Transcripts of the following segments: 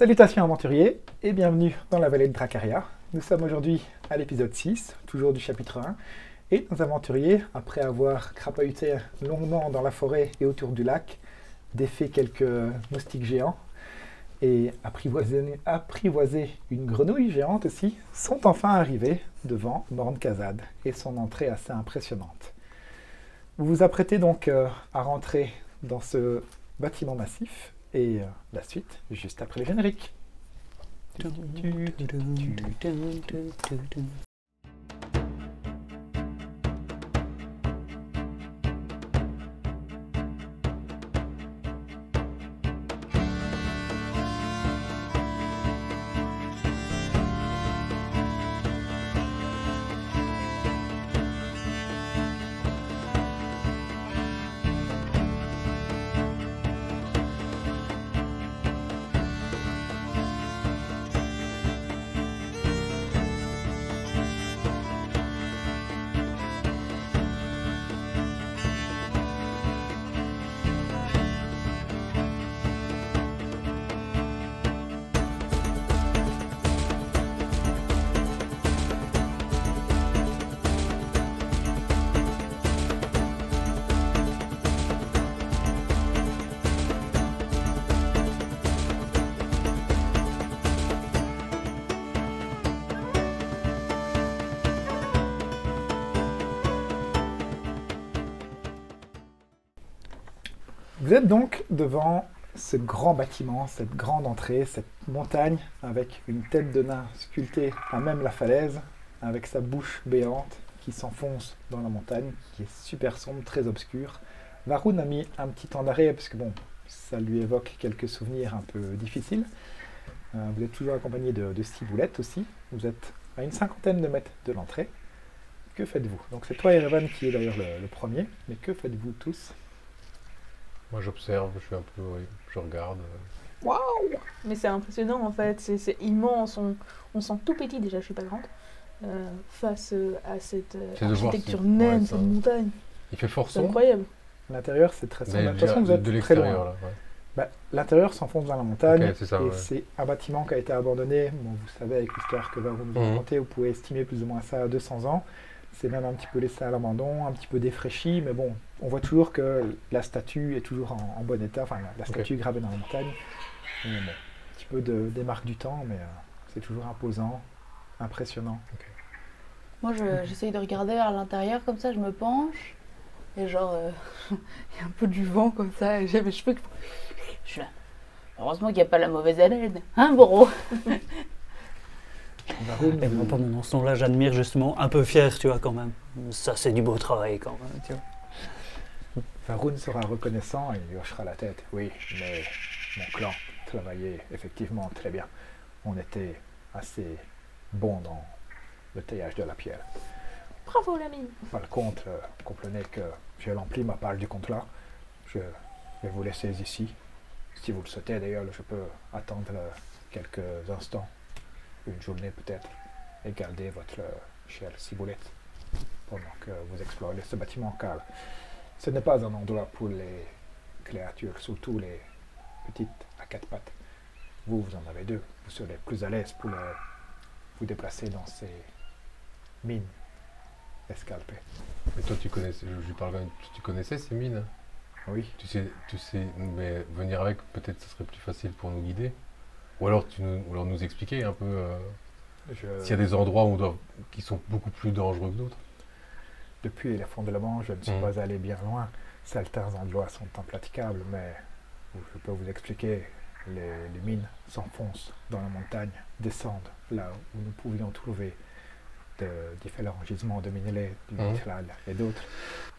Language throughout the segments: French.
Salutations aventuriers et bienvenue dans la vallée de Dracaria. Nous sommes aujourd'hui à l'épisode 6, toujours du chapitre 1. Et nos aventuriers, après avoir crapahuté longuement dans la forêt et autour du lac, défait quelques moustiques géants et apprivoisé une grenouille géante aussi, sont enfin arrivés devant Morne-Kazad et son entrée assez impressionnante. Vous vous apprêtez donc à rentrer dans ce bâtiment massif et la suite juste après le générique. Vous êtes donc devant ce grand bâtiment, cette grande entrée, cette montagne avec une tête de nain sculptée à même la falaise, avec sa bouche béante qui s'enfonce dans la montagne, qui est super sombre, très obscure. Varun a mis un petit temps d'arrêt parce que bon, ça lui évoque quelques souvenirs un peu difficiles. Vous êtes toujours accompagné de Ciboulette aussi. Vous êtes à une 50aine de mètres de l'entrée. Que faites-vous? Donc c'est toi Erevan qui est d'ailleurs le premier, mais que faites-vous tous? Moi j'observe, je suis un peu, oui, je regarde. Waouh! Mais c'est impressionnant en fait, c'est immense, on sent tout petit, déjà je suis pas grande, face à cette architecture naine, cette montagne. Il fait fort C'est sombre. incroyable. L'intérieur c'est très sombre. Mais De toute façon vous êtes de très loin. l'extérieur là. Ouais. Bah, l'intérieur s'enfonce dans la montagne Ok, c'est ça, et ouais. c'est un bâtiment qui a été abandonné. Bon, vous savez, avec l'histoire que Varun nous a racontée, vous pouvez estimer plus ou moins ça à 200 ans. C'est même un petit peu laissé à l'abandon, un petit peu défraîchi, mais bon, on voit toujours que la statue est toujours en bon état, enfin la statue gravée dans la montagne. Et bon, un petit peu des marques du temps, mais c'est toujours imposant, impressionnant. Moi, j'essaye de regarder vers l'intérieur, comme ça, je me penche. Et genre, il y a un peu du vent comme ça, et j'ai mes cheveux qui font... Je suis là. Heureusement qu'il n'y a pas la mauvaise haleine. Hein, Boro? Varun, Et moi, pendant ce temps-là, j'admire justement, un peu fier, tu vois, quand même. Ça, c'est du beau travail, quand même, tu vois. Varun sera reconnaissant et il hochera la tête. Oui, mais mon clan travaillait effectivement très bien. On était assez bon dans le taillage de la pierre. Bravo l'ami! Par contre, comprenez que j'ai rempli ma part du contrat. Je vais vous laisser ici. Si vous le souhaitez, d'ailleurs, je peux attendre quelques instants, une journée peut-être, et garder votre chère Ciboulette pendant que vous explorez ce bâtiment, car ce n'est pas un endroit pour les créatures, surtout les petites à quatre pattes. Vous en avez deux. Vous serez plus à l'aise pour vous déplacer dans ces mines escarpées. Mais toi tu connaissais, je lui parle quand même, tu connaissais ces mines? Oui. Tu sais, mais venir avec, peut-être ce serait plus facile pour nous guider. Ou alors nous expliquer un peu s'il y a des endroits qui sont beaucoup plus dangereux que d'autres. Depuis les fondements, je ne suis pas allé bien loin. Certains endroits sont impraticables, mais je peux vous expliquer. Les mines s'enfoncent dans la montagne, descendent là où nous pouvions trouver de différents gisements de minerais, du mithril et d'autres.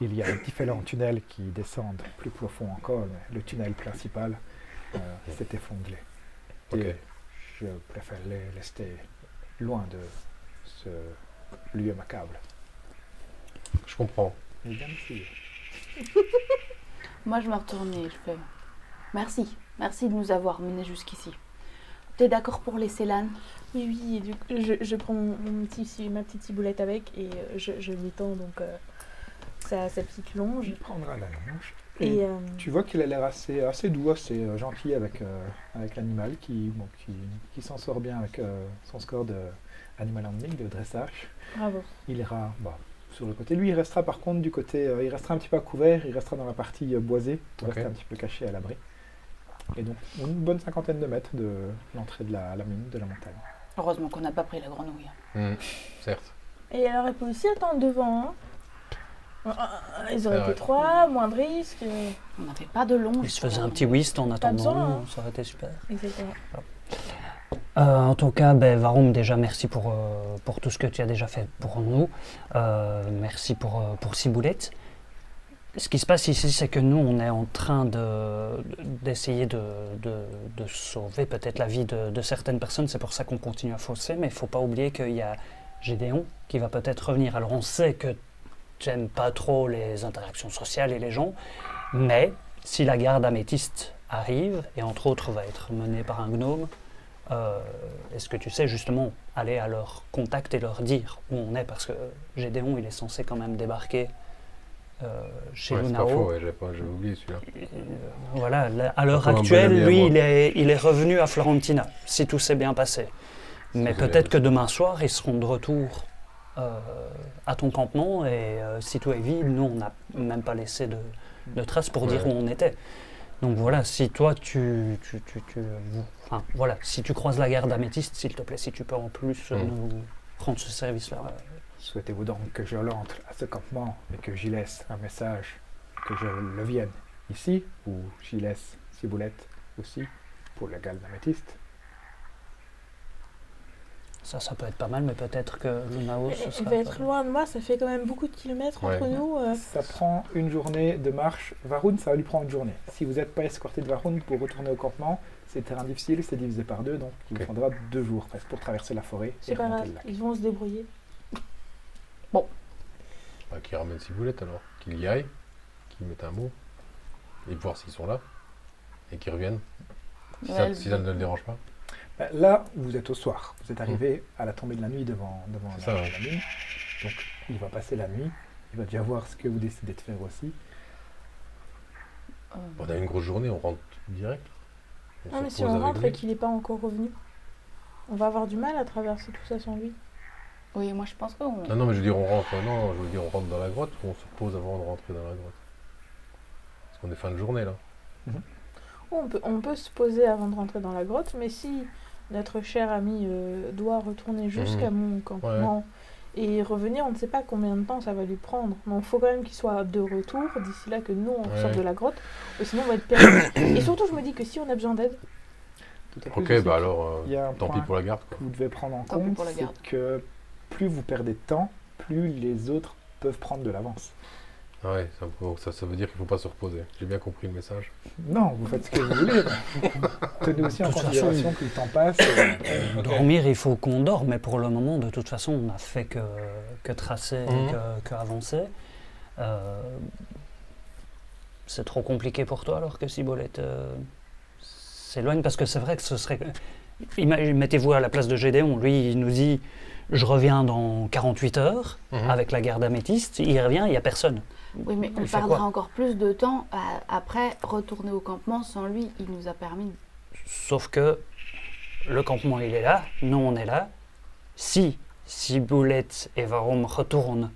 Il y a différents tunnels qui descendent plus profond encore, mais le tunnel principal s'est effondré. Et je préfère rester loin de ce lieu macabre. Je comprends. Et bien sûr. Moi, je me retourne et je fais... Merci. Merci de nous avoir menés jusqu'ici. T'es d'accord pour laisser l'âne? Oui, oui, et du coup, je prends ma petite ciboulette avec et je lui tends donc sa petite longe. Il prendra la longe Et tu vois qu'il a l'air assez doux, assez gentil avec l'animal, qui s'en sort bien avec son score de animal handling, de dressage. Bravo. Il ira sur le côté. Lui, il restera par contre du côté, il restera un petit peu à couvert, il restera dans la partie boisée, pour rester un petit peu caché à l'abri. Et donc, une bonne 50aine de mètres de l'entrée de la mine, de la montagne. Heureusement qu'on n'a pas pris la grenouille. Certes. Et elle aurait pu aussi attendre devant, hein. Ils auraient été 3, moins de risques. On n'avait pas de long. Il se faisait un petit whist en attendant, ça aurait été super. Exactement. En tout cas, Varum, déjà merci pour tout ce que tu as déjà fait pour nous. Merci pour Ciboulette. Ce qui se passe ici, c'est que nous, on est en train d'essayer de sauver peut-être la vie de certaines personnes. C'est pour ça qu'on continue à fausser, mais il ne faut pas oublier qu'il y a Gédéon qui va peut-être revenir. Alors on sait que tu n'aimes pas trop les interactions sociales et les gens, mais si la garde améthyste arrive, et entre autres va être menée par un gnome, est-ce que tu sais justement aller à leur contact et leur dire où on est, parce que Gédéon, il est censé quand même débarquer chez Lunao. C'est pas faux, j'avais oublié celui-là. Voilà, à l'heure actuelle, lui, il est revenu à Florentina, si tout s'est bien passé. Mais peut-être que demain soir, ils seront de retour à ton campement, et si tout est vide, nous, on n'a même pas laissé de traces pour dire où on était. Donc voilà, si toi, enfin, voilà, si tu croises la garde améthyste, s'il te plaît, si tu peux en plus nous rendre ce service-là. Souhaitez-vous donc que je l'entre à ce campement et que j'y laisse un message, que je le vienne ici, ou j'y laisse Ciboulette aussi, pour la garde améthyste? Ça peut être pas mal, mais peut-être que Lunao... Il va être loin de moi, ça fait quand même beaucoup de kilomètres entre nous. Ça prend une journée de marche. Varun, ça va lui prendre une journée. Si vous n'êtes pas escorté de Varun pour retourner au campement, c'est terrain difficile, c'est divisé par 2, donc il vous faudra 2 jours presque pour traverser la forêt. C'est pas grave, ils vont se débrouiller. Bon. Qu'il ramène Ciboulette alors, qu'il y aille, qu'il mette un mot, et voir s'ils sont là, et qu'ils reviennent, si ça ne le dérange pas. Là, vous êtes au soir. Vous êtes arrivé à la tombée de la nuit devant la mine. Donc, il va passer la nuit. Il va déjà voir ce que vous décidez de faire aussi. On a une grosse journée, on rentre direct. Non, mais si on rentre et qu'il n'est pas encore revenu, on va avoir du mal à traverser tout ça sans lui. Oui, moi je pense que... Non, mais je veux dire, on rentre dans la grotte, ou on se repose avant de rentrer dans la grotte? Parce qu'on est fin de journée, là. On peut se poser avant de rentrer dans la grotte, mais si notre cher ami doit retourner jusqu'à mon campement et revenir, on ne sait pas combien de temps ça va lui prendre. Donc il faut quand même qu'il soit de retour d'ici là, que nous on sorte de la grotte, sinon on va être perdu. Et surtout je me dis que si on a besoin d'aide... Ok, alors tant pis pour la garde. Que vous devez prendre en compte, c'est que plus vous perdez de temps, plus les autres peuvent prendre de l'avance. Ah ouais, ça veut dire qu'il ne faut pas se reposer. J'ai bien compris le message. Non, vous faites ce que vous voulez. Tenez aussi en considération que le temps passe. Dormir, il faut qu'on dorme, mais pour le moment, de toute façon, on n'a fait que tracer, que avancer. C'est trop compliqué pour toi alors que Ciboulette s'éloigne, parce que c'est vrai que ce serait... Mettez-vous à la place de Gédéon. Lui, il nous dit, je reviens dans 48 heures avec la garde améthyste. Il revient, il n'y a personne. Oui, mais on perdra encore plus de temps après retourner au campement. Sans lui, il nous a permis... Sauf que le campement, il est là, nous, on est là. Si Ciboulette et Varum retournent,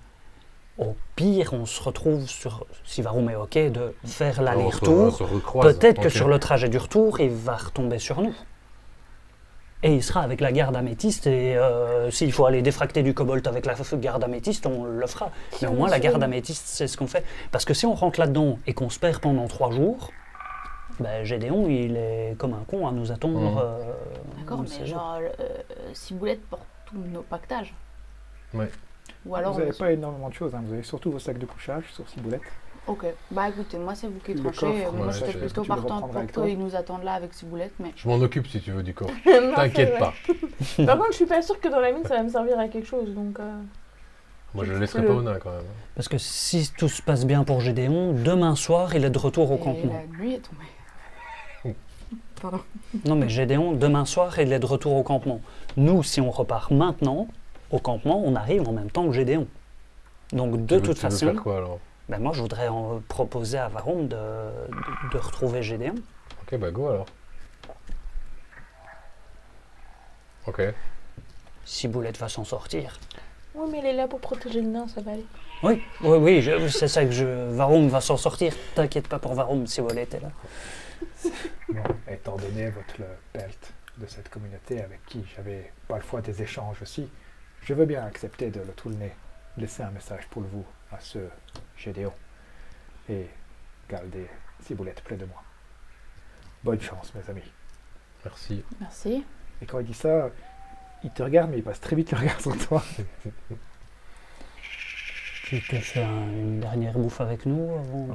au pire, on se retrouve sur... Si Varum est OK, de faire l'aller-retour. Peut-être que sur le trajet du retour, il va retomber sur nous. Et il sera avec la garde améthyste, et s'il faut aller défracter du cobalt avec la garde améthyste, on le fera. Mais au moins, la garde améthyste, c'est ce qu'on fait. Parce que si on rentre là-dedans et qu'on se perd pendant 3 jours, Gédéon, il est comme un con à nous attendre. D'accord, mais genre, Ciboulette porte tous nos pactages. Ouais. Ou alors, vous n'avez pas énormément de choses, hein. Vous avez surtout vos sacs de couchage sur Ciboulette. Ok, écoutez, moi c'est vous qui tranchez. Moi j'étais plutôt partante pour qu'ils nous attendent là avec Ciboulette, mais... Je m'en occupe si tu veux du coffre. T'inquiète pas. Par contre, je suis pas sûre que dans la mine ça va me servir à quelque chose, donc... Moi je le laisserai pas au nain quand même. Parce que si tout se passe bien pour Gédéon, demain soir il est de retour au campement. La nuit est tombée. Pardon. Non mais Gédéon, demain soir il est de retour au campement. Nous, si on repart maintenant au campement, on arrive en même temps que Gédéon. Donc de toute façon... Tu veux faire quoi alors ? Ben moi, je voudrais proposer à Varum de retrouver Gédéon. Ok, bah go alors. Ok. Ciboulette va s'en sortir. Oui, mais elle est là pour protéger le nain, ça va aller. Oui, c'est ça que Varum va s'en sortir. T'inquiète pas pour Varum, Ciboulette est là. Bon, étant donné votre perte de cette communauté avec qui j'avais parfois des échanges aussi, je veux bien accepter de le tourner, laisser un message pour vous à ce Gédéon et garder Ciboulette près de moi. Bonne chance, mes amis. Merci. Merci. Et quand il dit ça, il te regarde, mais il passe très vite le regard sur toi. Tu te fais une dernière bouffe avec nous avant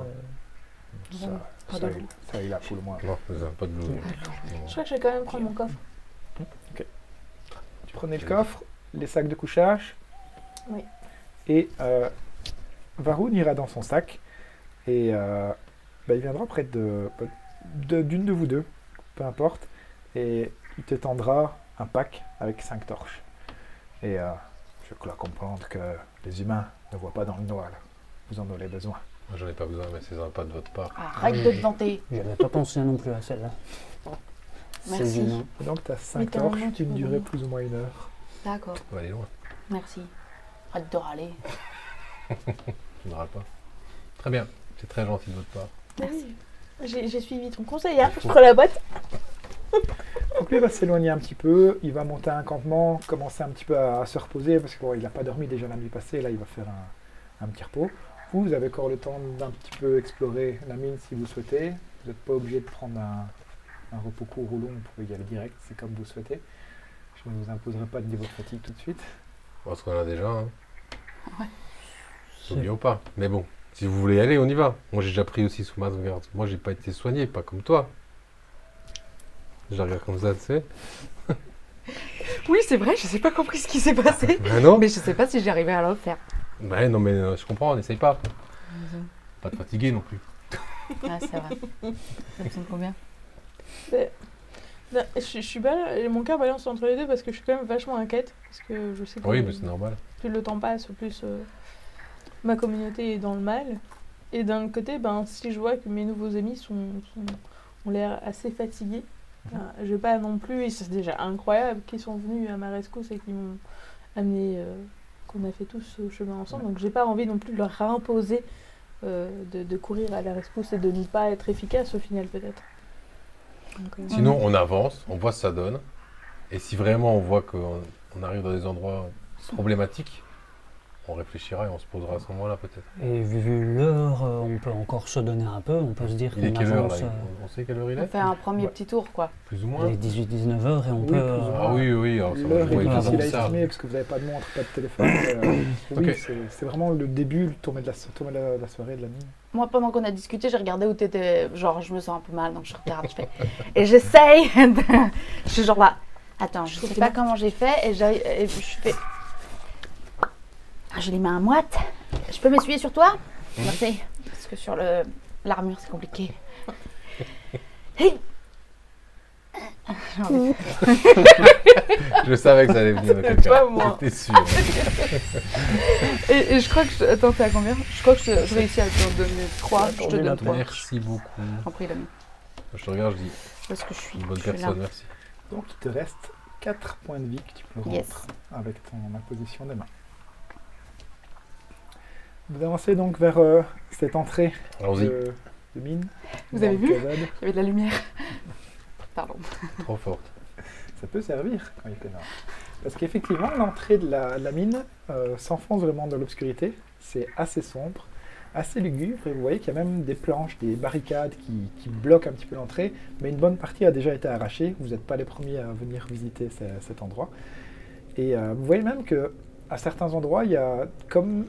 Ça, il a pour le moins. Non, vous avez pas de blues. Je crois que je vais quand même prendre mon coffre. Tu prenais le coffre, les sacs de couchage. Oui. Et Varun ira dans son sac et il viendra près d'une de vous deux, peu importe, et il te tendra un pack avec 5 torches. Et je crois comprendre que les humains ne voient pas dans le noir. Vous en aurez besoin. Moi, j'en ai pas besoin, mais c'est sympa de votre part. Arrête de te vanter. J'avais pas pensé non plus à celle-là. Merci. humain. Et donc tu as 5 t'as un torches nom, tu d'une peux durée donner. plus ou moins 1 heure. D'accord. On va aller loin. Merci. Arrête de râler. Je ne râle pas. Très bien. C'est très gentil de votre part. Merci. J'ai suivi ton conseil, hein. Je prends la boîte. Donc lui va s'éloigner un petit peu, il va monter un campement, commencer un petit peu à se reposer parce qu'il n'a pas dormi déjà la nuit passée, là il va faire un petit repos. Vous avez encore le temps d'un petit peu explorer la mine si vous souhaitez. Vous n'êtes pas obligé de prendre un repos court ou long, vous pouvez y aller direct, c'est comme vous souhaitez. Je ne vous imposerai pas de niveau de fatigue tout de suite. Parce qu'on en a déjà, hein. Ouais. N'oublions pas. Mais bon, si vous voulez y aller, on y va. Moi, j'ai déjà pris aussi sous ma garde. Moi, j'ai pas été soigné, pas comme toi. Je la regarde comme ça, tu sais. Oui, c'est vrai, je n'ai pas compris ce qui s'est passé. Ben non. Mais je sais pas si j'arrivais à le faire. Ben non, mais je comprends, on n'essaye pas. Pas de fatiguer non plus. Ah, c'est vrai. Ça me semble combien? Non, je suis pas là, mon cœur balance entre les deux parce que je suis quand même vachement inquiète. Parce que je sais que Oui, mais c'est normal. plus le temps passe, plus ma communauté est dans le mal. Et d'un autre côté, si je vois que mes nouveaux amis ont l'air assez fatigués, je vais pas non plus, et c'est déjà incroyable qu'ils sont venus à ma rescousse et qu'ils m'ont amené, qu'on a fait tous ce chemin ensemble. Donc j'ai pas envie non plus de leur imposer de courir à la rescousse et de ne pas être efficace au final peut-être. Donc, Sinon, on avance, on voit ce que ça donne. Et si vraiment on voit qu'on arrive dans des endroits problématiques, on réfléchira et on se posera à ce moment-là peut-être. Et vu l'heure, on peut encore se donner un peu, on peut se dire Il est qu'on quelle heure là avance. On sait quelle heure il On est fait un premier petit tour, quoi. Plus ou Il moins. est 18-19 heures et on Oui, peut. plus ou moins. Ah oui, oui, alors ça va L'heure jouer est pas difficile à ça. estimer parce que vous n'avez pas de montre, pas de téléphone. Oui, Ok. c'est vraiment le début, le tournée de la soirée, de la nuit. Moi, pendant qu'on a discuté, j'ai regardé où t'étais. Genre, je me sens un peu mal, donc je regarde, je fais. Et j'essaye de. Je suis genre là. Attends, je sais pas comment j'ai fait. Et je fais. Ah, j'ai les mains à moite. Je peux m'essuyer sur toi? Merci. Parce que sur l'armure, c'est compliqué. Hey. J'ai envie de- Je savais que ça allait venir de quelqu'un. Pas moi. J'étais sûr. Et je crois que. Attends, t'es à combien? Je crois que je réussis à te donner 3. Je te donne 3. Merci beaucoup. En prie, l'ami. Je te regarde, je dis, Parce que je suis. une bonne je suis là. personne, merci. Donc il te reste 4 points de vie que tu peux Yes. rendre avec ton imposition des mains. Vous avancez donc vers cette entrée Allons-y. de mine. Vous dans avez le vu cavade. Il y avait de la lumière. Pardon. Trop forte. Ça peut servir quand il fait noir. Parce qu'effectivement, l'entrée de la mine s'enfonce vraiment dans l'obscurité. C'est assez sombre, assez lugubre. Et vous voyez qu'il y a même des planches, des barricades qui bloquent un petit peu l'entrée. Mais une bonne partie a déjà été arrachée. Vous n'êtes pas les premiers à venir visiter cet endroit. Et vous voyez même que à certains endroits, il y a comme...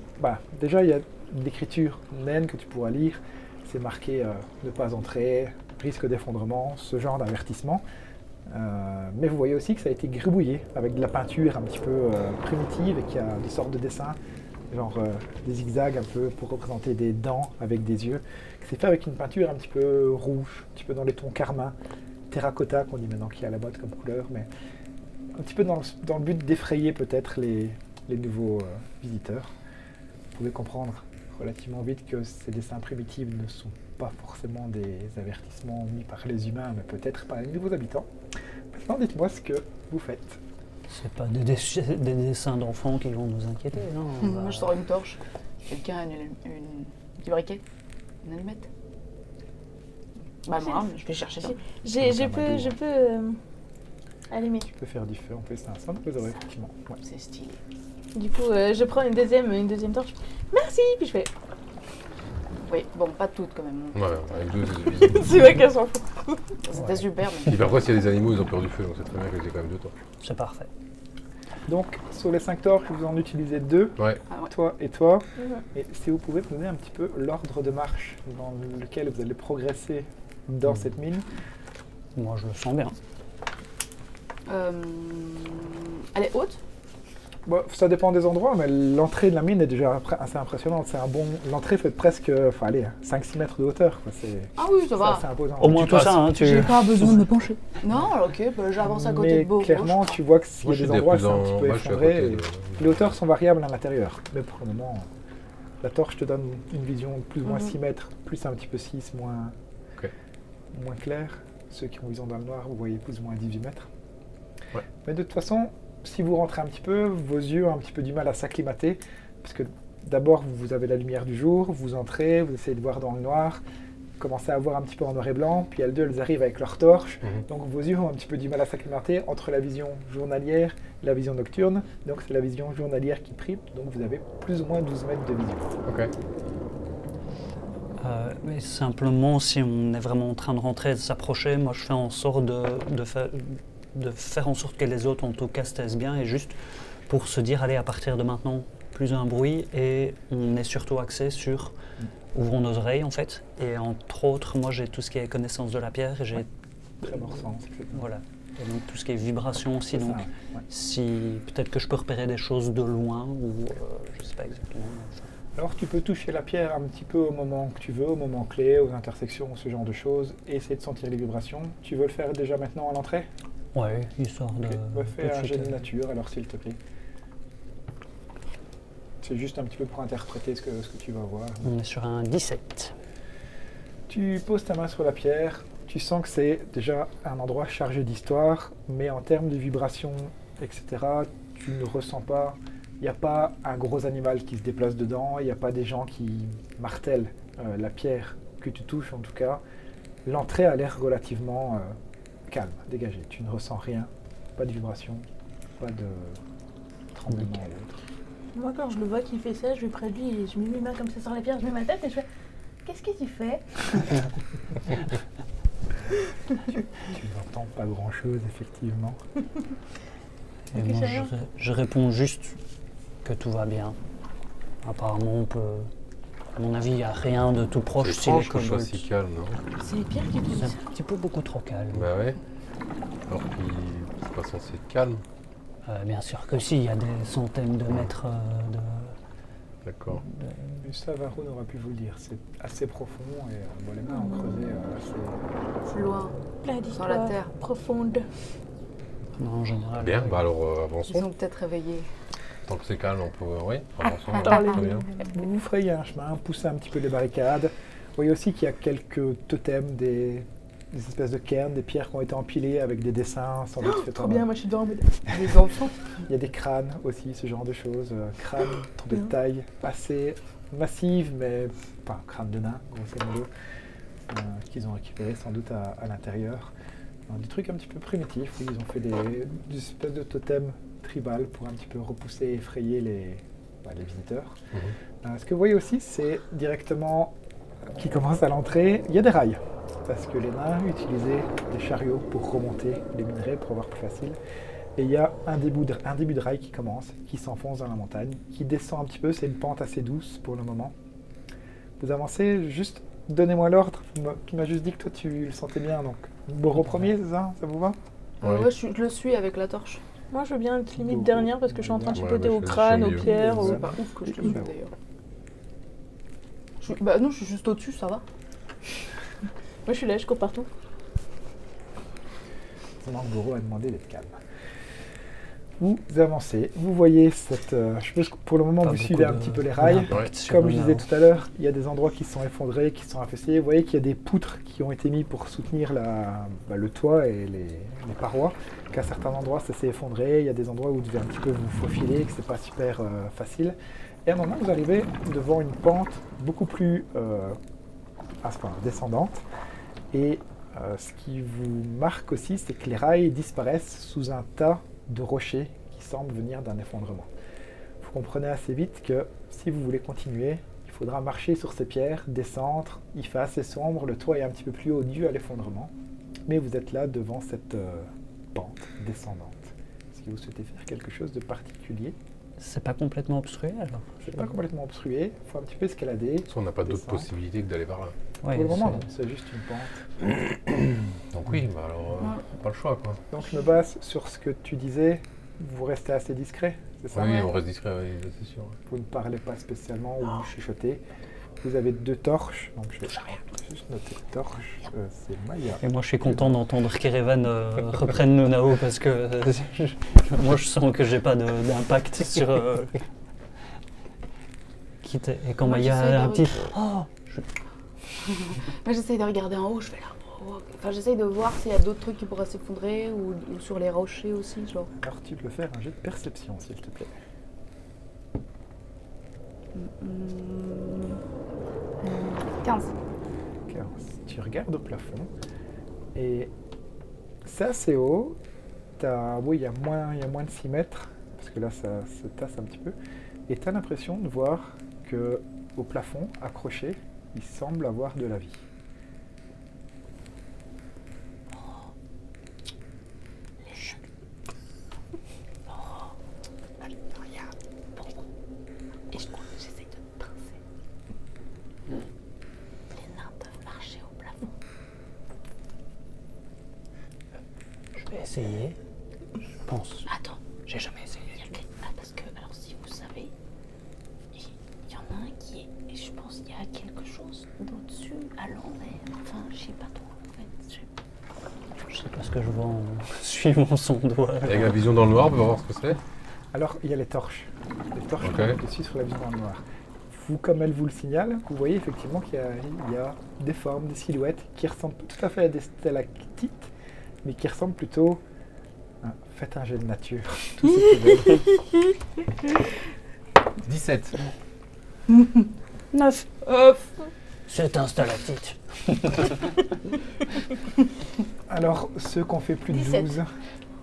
déjà, il y a une écriture naine que tu pourras lire. C'est marqué ne pas entrer, risque d'effondrement, ce genre d'avertissement. Mais vous voyez aussi que ça a été gribouillé avec de la peinture un petit peu primitive et qu'il y a des sortes de dessins, genre des zigzags un peu pour représenter des dents avec des yeux. C'est fait avec une peinture un petit peu rouge, un petit peu dans les tons carmin, terracotta qu'on dit maintenant qu'il y a à la mode comme couleur, mais un petit peu dans le but d'effrayer peut-être les nouveaux visiteurs. Vous pouvez comprendre relativement vite que ces dessins primitifs ne sont pas forcément des avertissements mis par les humains, mais peut-être par les nouveaux habitants. Maintenant, dites-moi ce que vous faites. C'est pas des dessins d'enfants qui vont nous inquiéter, non? Moi, je sors une torche. Quelqu'un a un petit briquet? Une allumette? Bah moi, je vais chercher ici. Je peux allumer. Tu peux faire du feu, on fait ça. Ça, vous aurez effectivement. Ouais. C'est stylé. Du coup, je prends une deuxième torche. Merci. Puis je fais. Oui, bon, pas toutes quand même. Ouais, avec 2, c'est suffisant. C'est vrai qu'elle s'en fout. C'était super. Mais... Et parfois, s'il y a des animaux, ils ont peur du feu, donc c'est très bien qu'ils aient quand même 2 torches. C'est parfait. Donc, sur les 5 torches, vous en utilisez 2, Ouais. toi et toi. Et si vous pouvez me donner un petit peu l'ordre de marche dans lequel vous allez progresser dans cette mine. Moi, je le sens bien. Elle est haute? Bon, ça dépend des endroits, mais l'entrée de la mine est déjà assez impressionnante. C'est l'entrée fait presque 5-6 mètres de hauteur. Quoi. Ah oui, ça va. C'est imposant. Au moins tout ça, hein, tu... J'ai pas besoin de me pencher. Non, ok, bah, j'avance à côté de Beau. Clairement, tu vois que s'il y a des endroits, c'est un petit peu moi, je suis à effondré. côté Les hauteurs sont variables à l'intérieur. Mais pour le moment, la torche te donne une vision de plus ou moins 6 mètres, plus un petit peu 6, moins clair. Ceux qui ont vision dans le noir, vous voyez plus ou moins 18 mètres. Ouais. Mais de toute façon, si vous rentrez un petit peu, vos yeux ont un petit peu du mal à s'acclimater, parce que d'abord, vous avez la lumière du jour, vous entrez, vous essayez de voir dans le noir, commencez à voir un petit peu en noir et blanc, puis elles arrivent avec leur torche, donc vos yeux ont un petit peu du mal à s'acclimater entre la vision journalière et la vision nocturne, donc c'est la vision journalière qui prime, donc vous avez plus ou moins 12 mètres de vision. Ok. Mais simplement, si on est vraiment en train de rentrer et de s'approcher, moi je fais en sorte de faire en sorte que les autres en tout cas se taisent bien, et juste pour se dire, allez, à partir de maintenant, plus un bruit, et on est surtout axé sur ouvrons nos oreilles en fait, et entre autres, moi j'ai tout ce qui est connaissance de la pierre, et j'ai Très bon sens. voilà, et donc tout ce qui est vibration aussi, donc ça, si peut-être que je peux repérer des choses de loin, ou je sais pas exactement. Alors tu peux toucher la pierre un petit peu au moment que tu veux, au moment clé, aux intersections, ce genre de choses, et essayer de sentir les vibrations. Tu veux le faire déjà maintenant à l'entrée? Ouais, histoire de... Va faire un jet de nature alors s'il te plaît. C'est juste un petit peu pour interpréter ce que tu vas voir. On est sur un 17. Tu poses ta main sur la pierre, tu sens que c'est déjà un endroit chargé d'histoire, mais en termes de vibrations, etc., tu ne ressens pas... Il n'y a pas un gros animal qui se déplace dedans, il n'y a pas des gens qui martèlent la pierre que tu touches en tout cas. L'entrée a l'air relativement calme, dégagée. Tu ne ressens rien, pas de vibration, pas de tremblement ou autre. Moi, quand je le vois qui fait ça, je vais près de lui et je mets mes mains comme ça sur la pierre, je mets ma tête et je fais qu'est-ce que tu fais? Tu n'entends pas grand-chose, effectivement. Et moi, je réponds juste que tout va bien. Apparemment, on peut... À mon avis, il n'y a rien de tout proche. C'est étrange que ce soit si calme, non? C'est les pierres qui disent ça. C'est un petit peu beaucoup trop calme. Bah ouais. Alors qu'il c'est pas censé être calme. Bien sûr que si, il y a des centaines de mètres de... D'accord. Mais ça, Varun aurait pu vous le dire. C'est assez profond et bon, les mains ont creusé assez... Loin, Plein dans d'histoires la terre. profondes. Non, en général. Bien, bah alors Ils avançons. sont peut-être réveillés. Tant que c'est calme, on peut... Oui, avançons. Dans Très les- bien. Vous frayez un chemin, poussez un petit peu les barricades. Vous voyez aussi qu'il y a quelques totems, des espèces de cairns, des pierres qui ont été empilées avec des dessins sans doute faits Trop par- bien, moi je suis dedans. Les enfants. Il y a des crânes aussi, ce genre de choses. Crânes de bien. taille assez massive, mais enfin crâne de nain, grosso modo, qu'ils ont récupéré sans doute à l'intérieur. Des trucs un petit peu primitifs, où ils ont fait des espèces de totems tribales pour un petit peu repousser et effrayer les visiteurs. Ce que vous voyez aussi, c'est directement, qui commence à l'entrée, il y a des rails. Parce que les nains utilisaient des chariots pour remonter les minerais, pour avoir plus facile. Et il y a un début de rail qui commence, qui s'enfonce dans la montagne, qui descend un petit peu, c'est une pente assez douce pour le moment. Vous avancez, juste donnez-moi l'ordre, tu m'as juste dit que toi tu le sentais bien, donc Boro premier, c'est ça? Ça vous va? Ouais. Ouais, je le suis avec la torche. Moi je veux bien être limite dernière parce que je suis en train de Ouais, chipoter bah, au je suis crâne, au aux milieu. pierres. Ouais. C'est pas ouf que je te suis d'ailleurs. Bah non, je suis juste au-dessus, ça va. Moi je suis là, je cours partout. Seulement Boro a demandé d'être calme. Vous avancez, vous voyez cette... je pense que pour le moment, vous suivez un petit peu les rails. Comme je disais tout à l'heure, il y a des endroits qui sont effondrés, qui sont affaissés. Vous voyez qu'il y a des poutres qui ont été mis pour soutenir le toit et les parois. Qu'à certains endroits, ça s'est effondré. Il y a des endroits où vous devez un petit peu vous faufiler, que c'est pas super facile. Et à un moment, vous arrivez devant une pente beaucoup plus descendante. Et ce qui vous marque aussi, c'est que les rails disparaissent sous un tas de rochers qui semblent venir d'un effondrement. Vous comprenez assez vite que si vous voulez continuer, il faudra marcher sur ces pierres, descendre, il fait assez sombre, le toit est un petit peu plus haut dû à l'effondrement, mais vous êtes là devant cette pente descendante. Est-ce que vous souhaitez faire quelque chose de particulier? C'est pas complètement obstrué alors? C'est pas complètement obstrué, il faut un petit peu escalader. On n'a pas d'autre possibilité que d'aller par là. Ouais, pour le moment, non, c'est juste une pente. Donc oui, bah alors, pas le choix quoi. Donc je me base sur ce que tu disais, vous restez assez discret, c'est ça? Oui, on reste discret, oui, c'est sûr. Vous ne parlez pas spécialement ou vous chuchotez. Vous avez 2 torches, donc je vais juste noter torche, c'est Maya. Et moi je suis content d'entendre qu'Erevan reprenne Nonao parce que moi je sens que j'ai pas d'impact sur... Et quand Moi, Maya j'essaie a un de- petit... Moi, j'essaye de regarder en haut, je fais là. Enfin, j'essaye de voir s'il y a d'autres trucs qui pourraient s'effondrer ou sur les rochers aussi, genre. Alors tu peux faire un jet de perception, s'il te plaît. 15. 15. Tu regardes au plafond et c'est assez haut. Oui, il y a moins de 6 mètres, parce que là ça se tasse un petit peu. Et tu as l'impression de voir que au plafond, accroché, il semble avoir de la vie. J'essaye de pincer. Les nains peuvent marcher au plafond. Je vais essayer. Je pense. Attends, J'ai jamais essayé. parce que, alors si vous savez, il y en a un qui est, et je pense qu'il y a quelque chose d'au-dessus, à l'envers. Enfin, je sais pas trop en fait. Je sais pas ce que je vois en suivant son doigt. Avec la vision dans le noir, on peut voir ce que c'est. Alors, il y a les torches. Les torches Ok. qui sont dessus sur la vision dans le noir. Vous, comme elle vous le signale, vous voyez effectivement qu'il y a des formes, des silhouettes qui ressemblent pas tout à fait à des stalactites, mais qui ressemblent plutôt... faites un jet de nature. Tout ce qui veut. 17. 9. C'est un stalactite. Alors, ceux qui ont fait plus de 17. 12,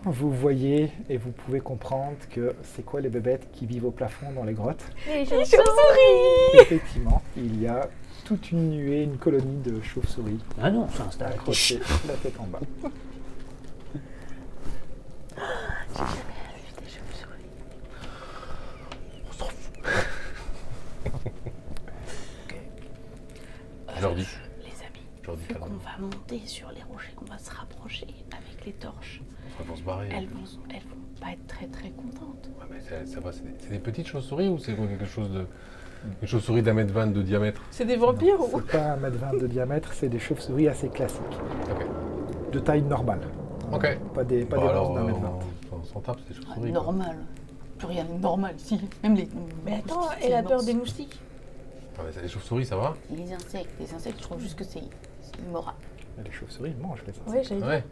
vous voyez et vous pouvez comprendre que c'est quoi les bébêtes qui vivent au plafond dans les grottes. Les chauves-souris. Effectivement, il y a toute une nuée, une colonie de chauves-souris Ah non, c'est un stalactite. accrochées la tête en bas. Je leur dis. Les amis, Je leur dis vu qu'on calmement. va monter sur les rochers, qu'on va se rapprocher avec les torches, Ils vont se barrer. elles vont pas être très très contentes. Ouais, mais ça va, c'est des petites chauves-souris ou c'est quelque chose de... Une chauve-souris d'1,20 m de diamètre? C'est des vampires Non, ou c'est pas 1,20 m de diamètre, c'est des chauves-souris assez classiques, Ok. de taille normale. Ok. Pas des Bon, monstres alors, d'1,20 m. on s'en tape, c'est des Ah, chauves-souris. quoi. normal. Plus rien n'est normal ici. Même les. Mais attends, moustiques, elle a c'est peur immense. des moustiques. Ah, mais c'est des chauves-souris, ça va? Les insectes, je trouve juste que c'est immoral. Les chauves-souris mangent les insectes. Ouais, j'allais Ouais. dire.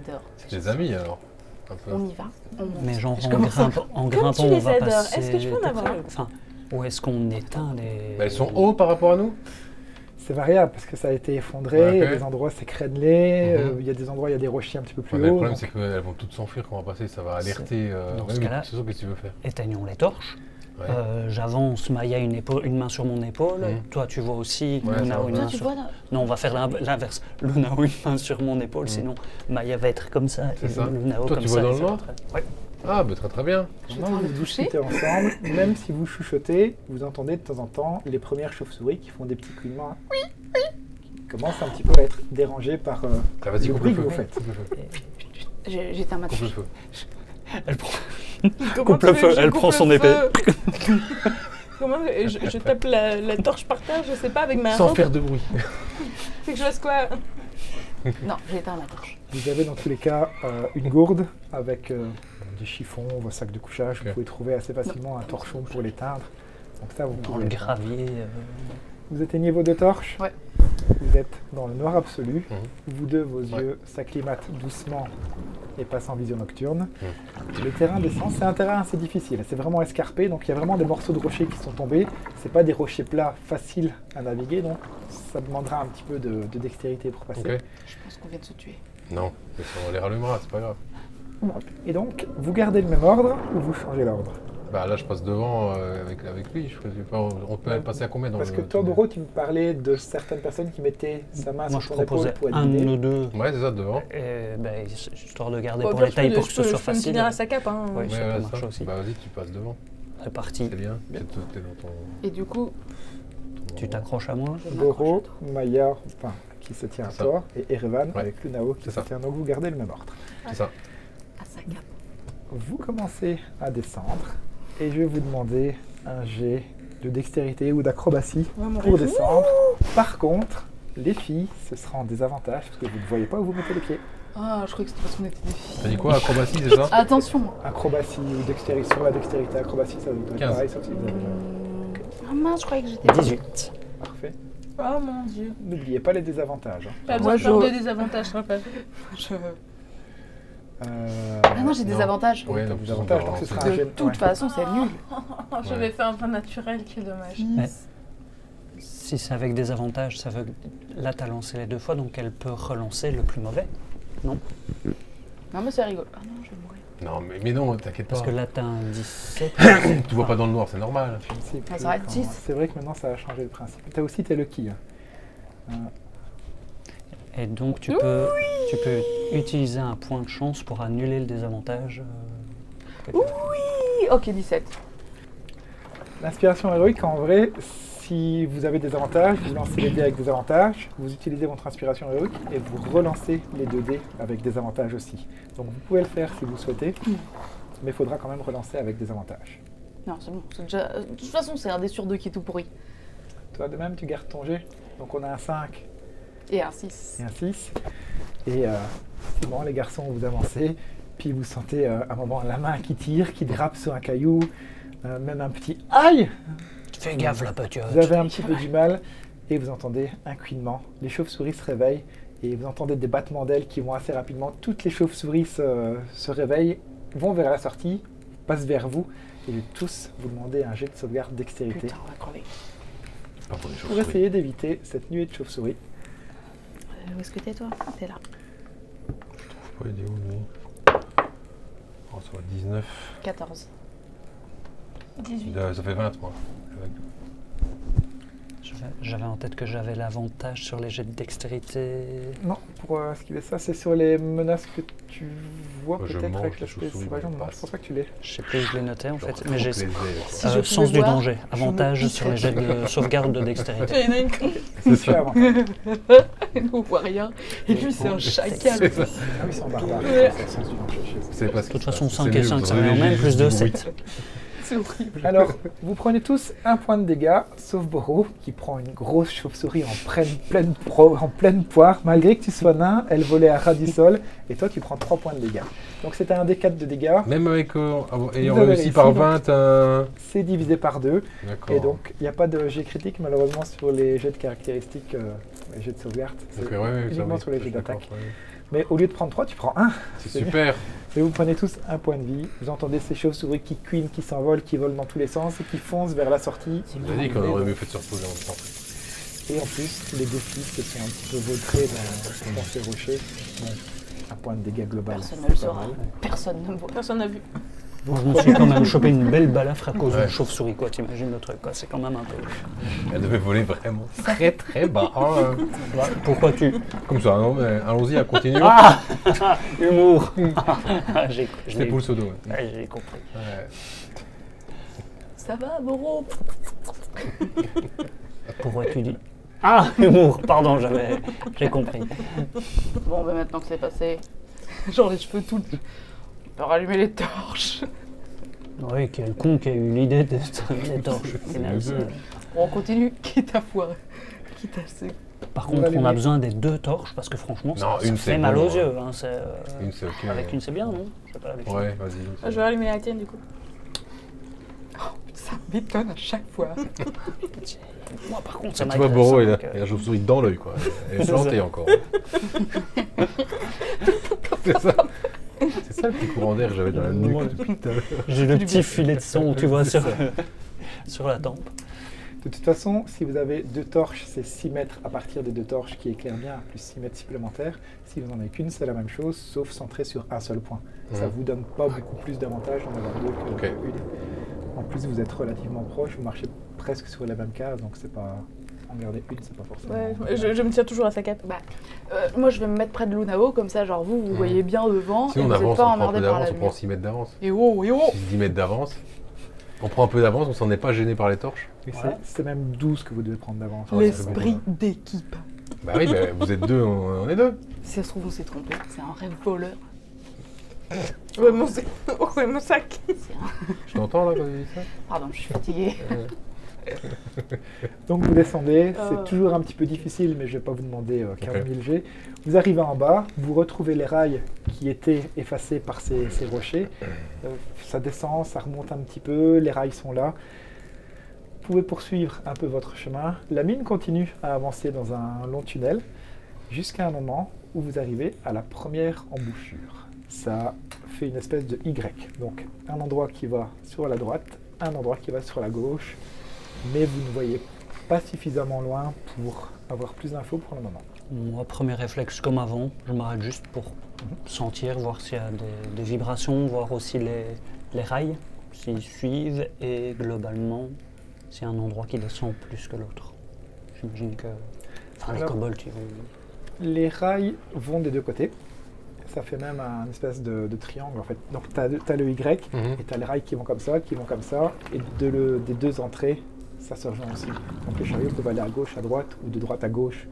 J'adore. C'est des amis alors. Un peu. On y va. On monte. Mais genre Je en, commence à- grimpant, tu on les va adores, passer... est-ce que je peux en avoir un? Enfin, où est-ce qu'on éteint les... Bah, elles sont hauts par rapport à nous? C'est variable parce que ça a été effondré, Ouais, il y a ok. des endroits c'est crénelé, Mhm. il y a des endroits il y a des rochers un petit peu plus Ouais, mais le hauts. problème, donc- c'est qu'elles vont toutes s'enfuir quand on va passer, ça va alerter. Dans ouais, ce mais cas-là- c'est sûr que tu veux faire. Éteignons les torches. Ouais. J'avance, Maya une main sur mon épaule. Mhm. Toi, tu vois aussi, Ouais, ça Luna va. une Toi, main tu sur... vois, là, Non, on va faire l'inverse. Luna une main sur mon épaule, sinon Maya va être comme ça. C'est et ça. Luna Toi, comme tu ça. vois dans et le ça noir va très- Ouais. Ah, bah très bien. Pendant que vous discutez ensemble, même si vous chuchotez, vous entendez de temps en temps les premières chauves-souris qui font des petits couinements. Qui commencent un petit peu à être dérangées par Ah, vas-y, le coupe bruit le que feu. vous faites. Coupe le feu. j'éteins ma Coupe le torche. feu. Elle prend... Comment Coupe tu le veux feu, que je elle coupe prend le son feu épée. Comment je tape la torche par terre, je sais pas, avec ma Sans robe. faire de bruit. Fait que je fasse quoi? Non, j'éteins ma torche. Vous avez dans tous les cas une gourde avec du chiffon, vos sacs de couchage, vous pouvez trouver assez facilement un torchon pour l'éteindre. Donc ça, vous Dans pouvez le le faire. gravier. Vous éteignez vos 2 torches. Ouais. Vous êtes dans le noir absolu. Mhm. Vous deux, vos Ouais. yeux s'acclimatent doucement et passent en vision nocturne. Le terrain descend. C'est un terrain assez difficile. C'est vraiment escarpé, donc il y a vraiment des morceaux de rochers qui sont tombés. C'est pas des rochers plats faciles à naviguer, donc ça demandera un petit peu de dextérité pour passer. Ok. Je pense qu'on vient de se tuer. Non, mais ça, on les rallumera, c'est pas grave. Et donc, vous gardez le même ordre ou vous changez l'ordre? Bah là, je passe devant avec lui. Je sais pas, on peut passer à combien dans Parce le que toi, Boro, tu me parlais de certaines personnes qui mettaient sa main Moi, sur je ton épaule proposais pour être un de guidé. nous deux, Ouais, c'est ça, devant. et, ben, histoire de garder Bon, pour bien les sûr, tailles je pour que ce peux- soit je peux me facile. tenir à sa cape. Hein. Oui, Ouais, ça ouais, peut marcher aussi. Bah vas-y, tu passes devant. C'est parti. C'est bien. Bien. T'es dans ton... Et du coup, Tu t'accroches à moi. je Boro, m'accroche à toi. Maya, enfin, qui se tient à C'est ça. toi, et Erevan Ouais. avec Lunao qui C'est se ça. tient. Donc vous gardez le même ordre. C'est ça. À sa cape. Vous commencez à descendre et je vais vous demander un jet de dextérité ou d'acrobatie On va mourir. pour descendre. Par contre, les filles, ce sera en désavantage parce que vous ne voyez pas où vous mettez les pieds. Ah, je croyais que c'était parce qu'on était des filles. T'as dit quoi, acrobatie, c'est ça? Attention. Acrobatie ou dextérité, sur la dextérité, acrobatie, ça doit être 15. pareil, sauf si vous avez Ah mince, je croyais que j'étais... 18. Parfait. Oh mon dieu. N'oubliez pas les désavantages. Hein. Pas Moi, besoin de je- faire des avantages, je rappelle. Je... Euh, Ah non, j'ai des Non. avantages. Ouais, t'as donc, des avantages, donc ce sera un De jet. toute ouais. façon, c'est nul. Oh, je Ouais. vais faire un point naturel, quel dommage. Ouais. Si c'est avec des avantages, ça veut que là, tu as lancé les 2 fois, donc elle peut relancer le plus mauvais. Non, mais c'est rigolo. Ah non, je vais mourir. Non, mais non, t'inquiète pas. Parce que là, tu as un 17. Tu vois pas dans le noir, c'est normal. Je ne sais Ah, plus ça va être quand- 10. C'est vrai que maintenant ça a changé le principe. Tu as aussi tes lucky. Hein. Et donc, tu peux utiliser un point de chance pour annuler le désavantage. Que tu as. Oui, ok, 17. L'inspiration héroïque, en vrai, si vous avez des avantages, vous lancez les dés avec des avantages, vous utilisez votre inspiration héroïque et vous relancez les 2 dés avec des avantages aussi. Donc vous pouvez le faire si vous souhaitez, mais il faudra quand même relancer avec des avantages. Non, c'est bon. C'est déjà... De toute façon, c'est un dé sur 2 qui est tout pourri. Toi de même, tu gardes ton jet. Donc on a un 5 Et un 6. et un 6. Et c'est bon, les garçons, vous avancez, puis vous sentez à un moment la main qui tire, qui dérape sur un caillou, même un petit « aïe !» Fais gaffe, la petite. Vous avez un petit peu du mal et vous entendez un couinement. Les chauves-souris se réveillent et vous entendez des battements d'ailes qui vont assez rapidement. Toutes les chauves-souris se réveillent, vont vers la sortie, passent vers vous et tous vous demandez un jet de sauvegarde dextérité Putain, on va crever. Pas pour les pour chauves-souris. essayer d'éviter cette nuée de chauves-souris. Où est-ce que t'es, toi? T'es là. Ouais, il est où, lui? Oh, ça va 19. 14. 18. Ça fait 20, moi. J'avais en tête que j'avais l'avantage sur les jets de dextérité. Non, pour esquiver ça, c'est sur les menaces que tu vois Moi, je peut-être mange avec les l'aspect chauves-souris, sauvageant. moi, je Non, je passe. pense pas que tu l'aies. Je sais plus où je l'ai noté en Genre, fait, mais j'ai faut que les aies, quoi. Si je sens pouvais du voir, danger, je me avantage sur les jets pisserais. de sauvegarde de dextérité. Il y en a une con. C'est Tu as ça. avantage. Nous, on voit rien. Et lui, c'est un chacal. C'est ça. Ah oui, c'est en barbare. Ouais. C'est le sens du danger chez vous. C'est parce De que toute façon, c'est 5 et nul, 5, vous ça avez met au même, juste plus du 2, bruit. 7. C'est horrible. Alors, vous prenez tous un point de dégâts, sauf Boro, qui prend une grosse chauve-souris en pleine poire. Malgré que tu sois nain, elle volait à ras du sol, et toi, tu prends 3 points de dégâts. Donc, c'était un D4 de dégâts, Même avec ayant Vous avez réussi par réussi, 20, c'est divisé par 2, D'accord. et donc, il n'y a pas de jet critique, malheureusement, sur les jets de caractéristiques, les jets de sauvegarde. C'est Ok, ouais, ça, uniquement oui, sur les je jets suis d'accord, d'attaque. ouais. Mais au lieu de prendre 3, tu prends 1, C'est super. et vous prenez tous un point de vie. Vous entendez ces chauves-souris qui cuinent, qui s'envolent, qui volent dans tous les sens, et qui foncent vers la sortie. On a dit qu'on aurait mieux fait de se reposer en même temps. Et en plus, les 2 filles qui sont un petit peu vautrées dans ces rochers, bon, un point de dégâts global. Personne ne c'est le pas saura. mal. Personne ne me voit. Personne n'a vu. Moi, je me suis quand même chopé une belle balafre à cause Ouais. d'une chauve-souris, quoi. T'imagines le truc, quoi. C'est quand même un peu. Elle devait voler vraiment très très bas. Pourquoi tu. Comme ça, non, mais allons-y, à continuer. Ah Humour J'ai C'était pour le pseudo. Ouais. Ouais, j'ai compris. Ouais. Ça va, Boro? Pourquoi tu dis. Ah Humour Pardon, j'ai compris. Bon, bah maintenant que c'est passé, genre les cheveux tout. On peut rallumer les torches. Oui, quel con qui a eu l'idée de des torches. C'est mieux. Bon, on continue, quitte à foirer. Quitte à se Par contre, on a besoin des 2 torches parce que franchement, ça fait mal aux yeux. Hein, une, c'est ok. Avec une, c'est bien, non? Je sais pas, avec ouais, vas-y. Je vais allumer la tienne du coup. Oh, ça m'étonne à chaque fois. Moi, par contre, ça m'a tu vois, Boro, il a la chauve-souris dans l'œil, quoi. Elle est plantée encore. C'est ça. C'est ça le petit courant d'air que j'avais dans la nuque depuis tout à l'heure. J'ai le petit filet de son, tu vois, sur la tempe. De toute façon, si vous avez 2 torches, c'est 6 mètres à partir des 2 torches qui éclairent bien, plus 6 mètres supplémentaires. Si vous n'en avez qu'une, c'est la même chose, sauf centré sur un seul point. Ça ne vous donne pas beaucoup plus d'avantages d'en avoir 2 qu'une. En plus, vous êtes relativement proche, vous marchez presque sur la même case, donc c'est pas... En garder une, c'est pas forcément... Ouais, je me tiens toujours à sa cape. Moi, je vais me mettre près de Lunao, comme ça, genre vous voyez bien devant. Si on avance, on prend un peu d'avance, on prend 6 mètres d'avance. Et oh, et oh 10 mètres d'avance. On prend un peu d'avance, on s'en est pas gêné par les torches. Voilà. C'est même 12 que vous devez prendre d'avance. L'esprit d'équipe. Bah oui, vous êtes 2, on est 2. Si ça se trouve, on s'est trompé. C'est un rêve voleur. Ouais, mon sac. Je t'entends là quand tu dis ça? Pardon, je suis fatiguée. Donc vous descendez, c'est toujours un petit peu difficile, mais je ne vais pas vous demander 15 000 G. Vous arrivez en bas, vous retrouvez les rails qui étaient effacés par ces rochers. Ça descend, ça remonte un petit peu, les rails sont là. Vous pouvez poursuivre un peu votre chemin. La mine continue à avancer dans un long tunnel, jusqu'à un moment où vous arrivez à la première embouchure. Ça fait une espèce de Y, donc un endroit qui va sur la droite, un endroit qui va sur la gauche, mais vous ne voyez pas suffisamment loin pour avoir plus d'infos pour le moment. Moi, premier réflexe comme avant, je m'arrête juste pour sentir, voir s'il y a des vibrations, voir aussi les rails, s'ils suivent, et globalement, s'il y a un endroit qui descend plus que l'autre. J'imagine que... Enfin, les kobolds, ils vont... Les rails vont des 2 côtés. Ça fait même un espèce de triangle en fait. Donc tu as le Y et tu as les rails qui vont comme ça, et des 2 entrées, ça se rejoint aussi. Donc les chariots peuvent aller à gauche, à droite, ou de droite à gauche,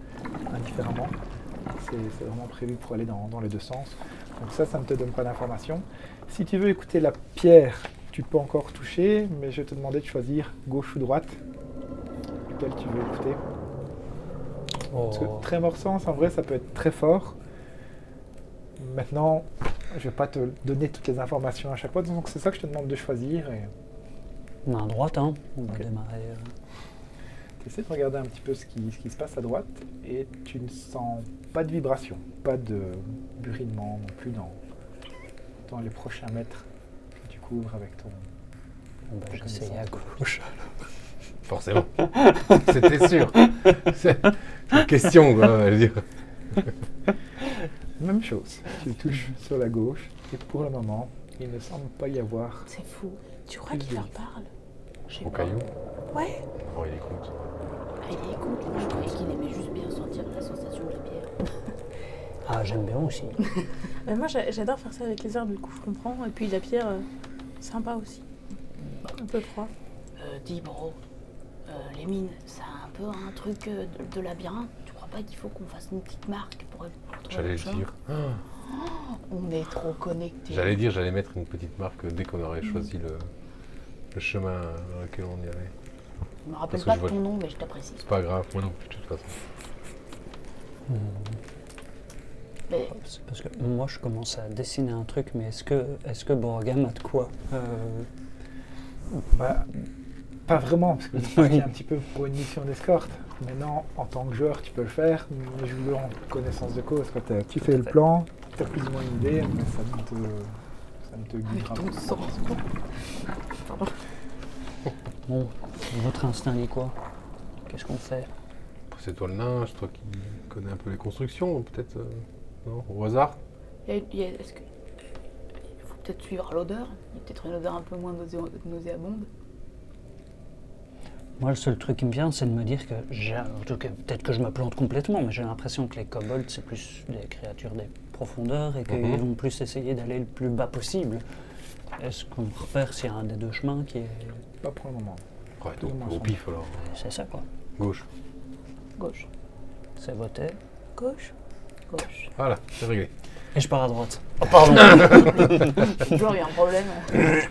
indifféremment. C'est vraiment prévu pour aller dans les 2 sens. Donc ça ne te donne pas d'informations. Si tu veux écouter la pierre, tu peux encore toucher, mais je vais te demander de choisir gauche ou droite. Lequel tu veux écouter. Parce que Tremor Sense, en vrai, ça peut être très fort. Maintenant, je ne vais pas te donner toutes les informations à chaque fois, donc c'est ça que je te demande de choisir. On a à droite, hein. On va démarrer. Tu essaies de regarder un petit peu ce qui se passe à droite et tu ne sens pas de vibration, pas de burinement non plus dans les prochains mètres que tu couvres avec ton... J'essaye à gauche. Forcément. C'était sûr. C'est une question, quoi, on va dire. Même chose, tu touches sur la gauche et pour le moment, il ne semble pas y avoir... C'est fou. Tu crois qu'il leur parle? Au caillou? Ouais. Oh, il écoute. Ah, il écoute. Moi, je croyais qu'il aimait juste bien sentir la sensation de la pierre. Ah, j'aime bien aussi. Mais moi, j'adore faire ça avec les arbres, du coup, je comprends. Et puis la pierre, sympa aussi. Un peu froid. Dis, Bro, les mines, c'est un peu un truc de labyrinthe. Tu crois pas qu'il faut qu'on fasse une petite marque pour J'allais le dire. On est trop connectés. J'allais mettre une petite marque dès qu'on aurait choisi le chemin dans lequel on y allait. Je me rappelle pas de ton nom, mais je t'apprécie. C'est pas grave, moi non plus, de toute façon. Mais... C'est parce que moi, je commence à dessiner un truc, mais est-ce que Borgam a de quoi Pas vraiment, parce que c'est parti un petit peu pour une mission d'escorte. Maintenant, en tant que joueur, tu peux le faire, mais je veux en connaissance de cause. Quand tu fais le plan, tu as plus ou moins une idée, mais ça ne te guidera pas. Bon, votre instinct dit quoi? Qu'est-ce qu'on fait? C'est toi le nain, c'est toi qui connais un peu les constructions, peut-être non, au hasard. Est-ce que... Il faut peut-être suivre l'odeur. Il y a peut-être une odeur un peu moins nauséabonde. Moi, le seul truc qui me vient, c'est de me dire que en tout cas, peut-être que je me plante complètement, mais j'ai l'impression que les kobolds, c'est plus des créatures des profondeurs et qu'ils vont plus essayer d'aller le plus bas possible. Est-ce qu'on repère s'il y a un des 2 chemins qui est... Pas pour le moment. Ouais, donc au pif alors. C'est ça, quoi. Gauche. Gauche. C'est voté. Gauche. Gauche. Voilà, c'est réglé. Et je pars à droite. Oh, pardon. Toujours, il y a un problème.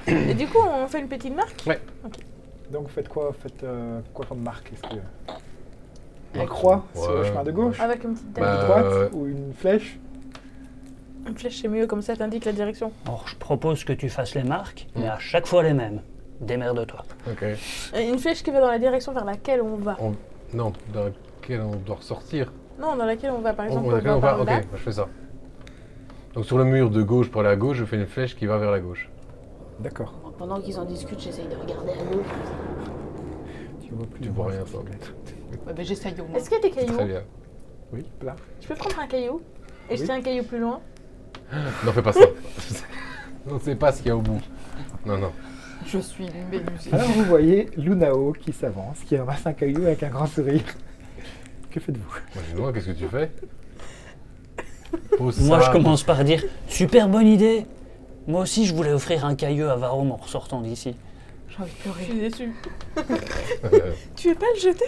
Et du coup, on fait une petite marque? Ouais. Ok. Donc vous faites quoi? Faites quoi comme marque? Est-ce que... Une croix sur le chemin de gauche, Avec une petite de tête. droite ou une flèche. Une flèche, c'est mieux, comme ça t'indique la direction. Alors, je propose que tu fasses les marques, mais à chaque fois les mêmes. Démerde-toi. Ok. Une flèche qui va dans la direction vers laquelle on va. Non, dans laquelle on doit ressortir. Non, dans laquelle on va, par exemple, Dans on laquelle va on par va. là. Ok, je fais ça. Donc sur le mur de gauche pour aller à gauche, je fais une flèche qui va vers la gauche. D'accord. Bon, pendant qu'ils en discutent, j'essaye de regarder à gauche. Tu vois plus Tu ou vois moins, rien, ça toi. semble être. Ouais, mais j'essaye au moins. Est-ce qu'il y a des cailloux? Très bien. Oui, là. Je peux prendre un caillou et Oui. jeter un caillou plus loin? Non, fais pas ça. On ne sait pas ce qu'il y a au bout. Non, non. Je suis une méduse. Alors vous voyez Lunao qui s'avance, qui ramasse un caillou avec un grand sourire. Que faites-vous? Dis-moi, qu'est-ce que tu fais? Pose Moi, ça. je commence par dire super bonne idée. Moi aussi, je voulais offrir un caillou à Varom en ressortant d'ici. J'ai envie de Je pleurer. suis déçue. Tu veux pas le jeter?